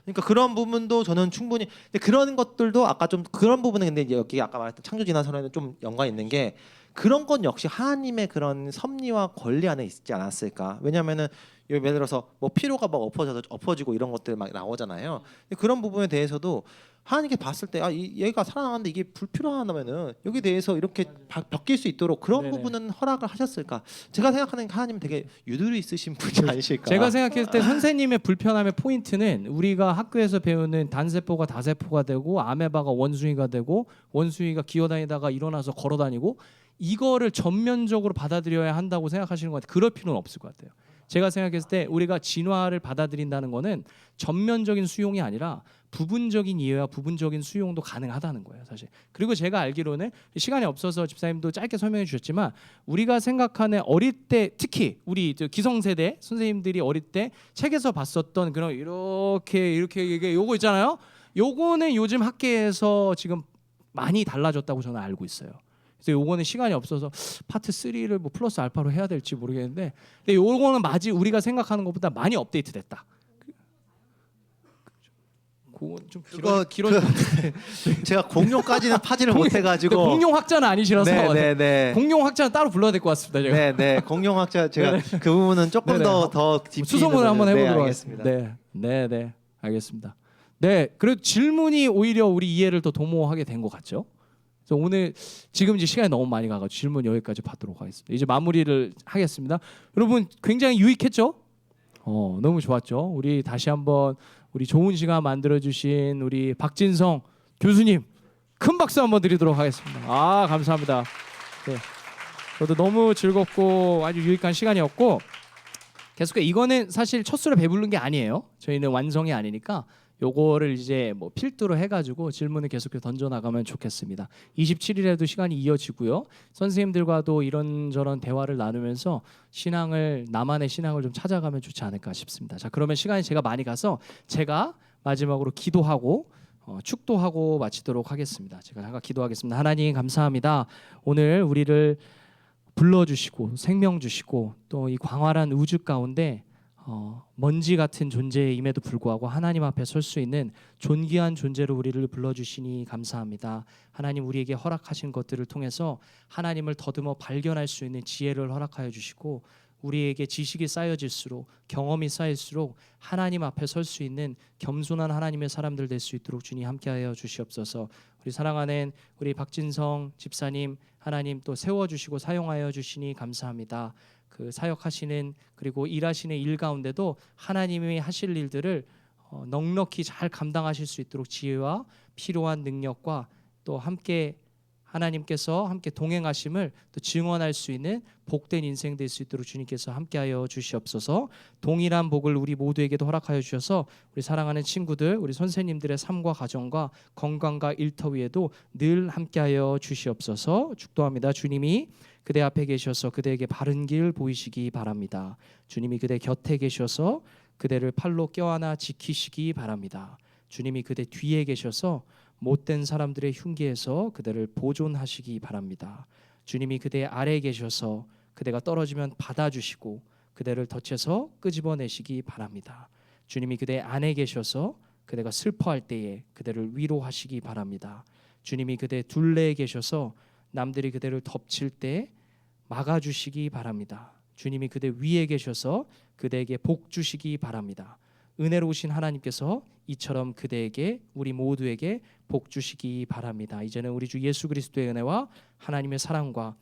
S5: 그러니까 그런 부분도 저는 충분히 근데 그런 것들도 아까 좀 그런 부분은 근데 여기 아까 말했던 창조 진화설에는 좀 연관이 있는 게 그런 건 역시 하나님의 그런 섭리와 권리 안에 있지 않았을까? 왜냐하면은 예를 들어서 뭐 피로가 막 엎어지고 이런 것들 막 나오잖아요. 근데 그런 부분에 대해서도 하나님께 봤을 때 얘가 살아나가는데 이게 불필요하다면은 여기 대해서 이렇게 바뀔 수 있도록 그런
S3: 네네.
S5: 부분은 허락을 하셨을까? 제가 생각하는 하나님 되게 유두리 있으신 분이 아니실까?
S3: 제가 생각했을 때 선생님의 불편함의 포인트는 우리가 학교에서 배우는 단세포가 다세포가 되고 아메바가 원숭이가 되고 원숭이가 기어다니다가 일어나서 걸어다니고 이거를 전면적으로 받아들여야 한다고 생각하시는 것 같아요. 그럴 필요는 없을 것 같아요. 제가 생각했을 때 우리가 진화를 받아들인다는 거는 전면적인 수용이 아니라 부분적인 이해와 부분적인 수용도 가능하다는 거예요, 사실. 그리고 제가 알기로는 시간이 없어서 집사님도 짧게 설명해 주셨지만 우리가 생각하는 어릴 때 특히 우리 기성세대 선생님들이 어릴 때 책에서 봤었던 그런 이렇게 이게 요거 있잖아요. 요거는 요즘 학계에서 지금 많이 달라졌다고 저는 알고 있어요. 그래서 요거는 시간이 없어서 파트 3를 뭐 플러스 알파로 해야 될지 모르겠는데, 근데 요거는 마치 우리가 생각하는 것보다 많이 업데이트됐다. 그건 좀
S5: 그거
S3: 길어질 것 같은데.
S5: 제가 공룡까지는 파지를 못해가지고.
S3: 공룡 학자는 아니시라서
S5: 네네네.
S3: 공룡 학자는 따로 불러야 될 것 같습니다. 제가.
S5: 네네. 공룡학자 제가 그 부분은 조금
S3: 네네.
S5: 더 깊이
S3: 수소문을 한번
S5: 네,
S3: 해보도록
S5: 알겠습니다.
S3: 하겠습니다. 네, 알겠습니다. 네, 그리고 질문이 오히려 우리 이해를 더 도모하게 된 것 같죠. 그래서 오늘 지금 이제 시간이 너무 많이 가서 질문 여기까지 받도록 하겠습니다. 이제 마무리를 하겠습니다. 여러분 굉장히 유익했죠? 너무 좋았죠. 우리 다시 한번 우리 좋은 시간 만들어 주신 우리 박진성 교수님 큰 박수 한번 드리도록 하겠습니다. 아, 감사합니다. 네. 저도 너무 즐겁고 아주 유익한 시간이었고, 계속 이거는 사실 첫 수를 배부른 게 아니에요. 저희는 완성이 아니니까 요거를 이제 뭐 필두로 해가지고 질문을 계속 던져 나가면 좋겠습니다. 27일에도 시간이 이어지고요. 선생님들과도 이런저런 대화를 나누면서 나만의 신앙을 좀 찾아가면 좋지 않을까 싶습니다. 자, 그러면 시간이 제가 많이 가서 제가 마지막으로 기도하고 축도하고 마치도록 하겠습니다. 제가 잠깐 기도하겠습니다. 하나님 감사합니다. 오늘 우리를 불러주시고 생명 주시고 또 이 광활한 우주 가운데 먼지 같은 존재임에도 불구하고 하나님 앞에 설 수 있는 존귀한 존재로 우리를 불러주시니 감사합니다. 하나님 우리에게 허락하신 것들을 통해서 하나님을 더듬어 발견할 수 있는 지혜를 허락하여 주시고 우리에게 지식이 쌓여질수록 경험이 쌓일수록 하나님 앞에 설 수 있는 겸손한 하나님의 사람들 될 수 있도록 주님 함께하여 주시옵소서. 우리 사랑하는 우리 박진성 집사님 하나님 또 세워주시고 사용하여 주시니 감사합니다. 그 사역하시는 그리고 일하시는 일 가운데도 하나님이 하실 일들을 넉넉히 잘 감당하실 수 있도록 지혜와 필요한 능력과 또 함께 하나님께서 함께 동행하심을 또 증언할 수 있는 복된 인생 될 수 있도록 주님께서 함께하여 주시옵소서. 동일한 복을 우리 모두에게도 허락하여 주셔서 우리 사랑하는 친구들, 우리 선생님들의 삶과 가정과 건강과 일터 위에도 늘 함께하여 주시옵소서. 축도합니다. 주님이 그대 앞에 계셔서 그대에게 바른 길 보이시기 바랍니다. 주님이 그대 곁에 계셔서 그대를 팔로 껴안아 지키시기 바랍니다. 주님이 그대 뒤에 계셔서 못된 사람들의 흉기에서 그대를 보존하시기 바랍니다. 주님이 그대 아래에 계셔서 그대가 떨어지면 받아주시고 그대를 덫에서 끄집어내시기 바랍니다. 주님이 그대 안에 계셔서 그대가 슬퍼할 때에 그대를 위로하시기 바랍니다. 주님이 그대 둘레에 계셔서 남들이 그대를 덮칠 때 막아주시기 바랍니다. 주님이 그대 위에 계셔서 그대에게 복 주시기 바랍니다. 은혜로우신 하나님께서 이처럼 그대에게 우리 모두에게 복 주시기 바랍니다. 이제는 우리 주 예수 그리스도의 은혜와 하나님의 사랑과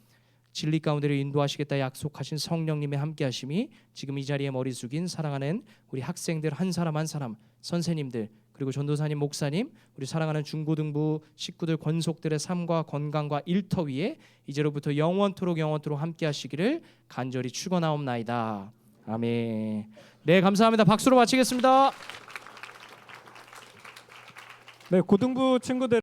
S3: 진리 가운데로 인도하시겠다 약속하신 성령님의 함께하심이 지금 이 자리에 머리 숙인 사랑하는 우리 학생들 한 사람 한 사람, 선생님들 그리고 전도사님, 목사님, 우리 사랑하는 중고등부 식구들, 권속들의 삶과 건강과 일터 위에 이제로부터 영원토록 함께하시기를 간절히 축원하옵나이다. 아멘. 네, 감사합니다. 박수로 마치겠습니다.
S1: 네, 고등부 친구들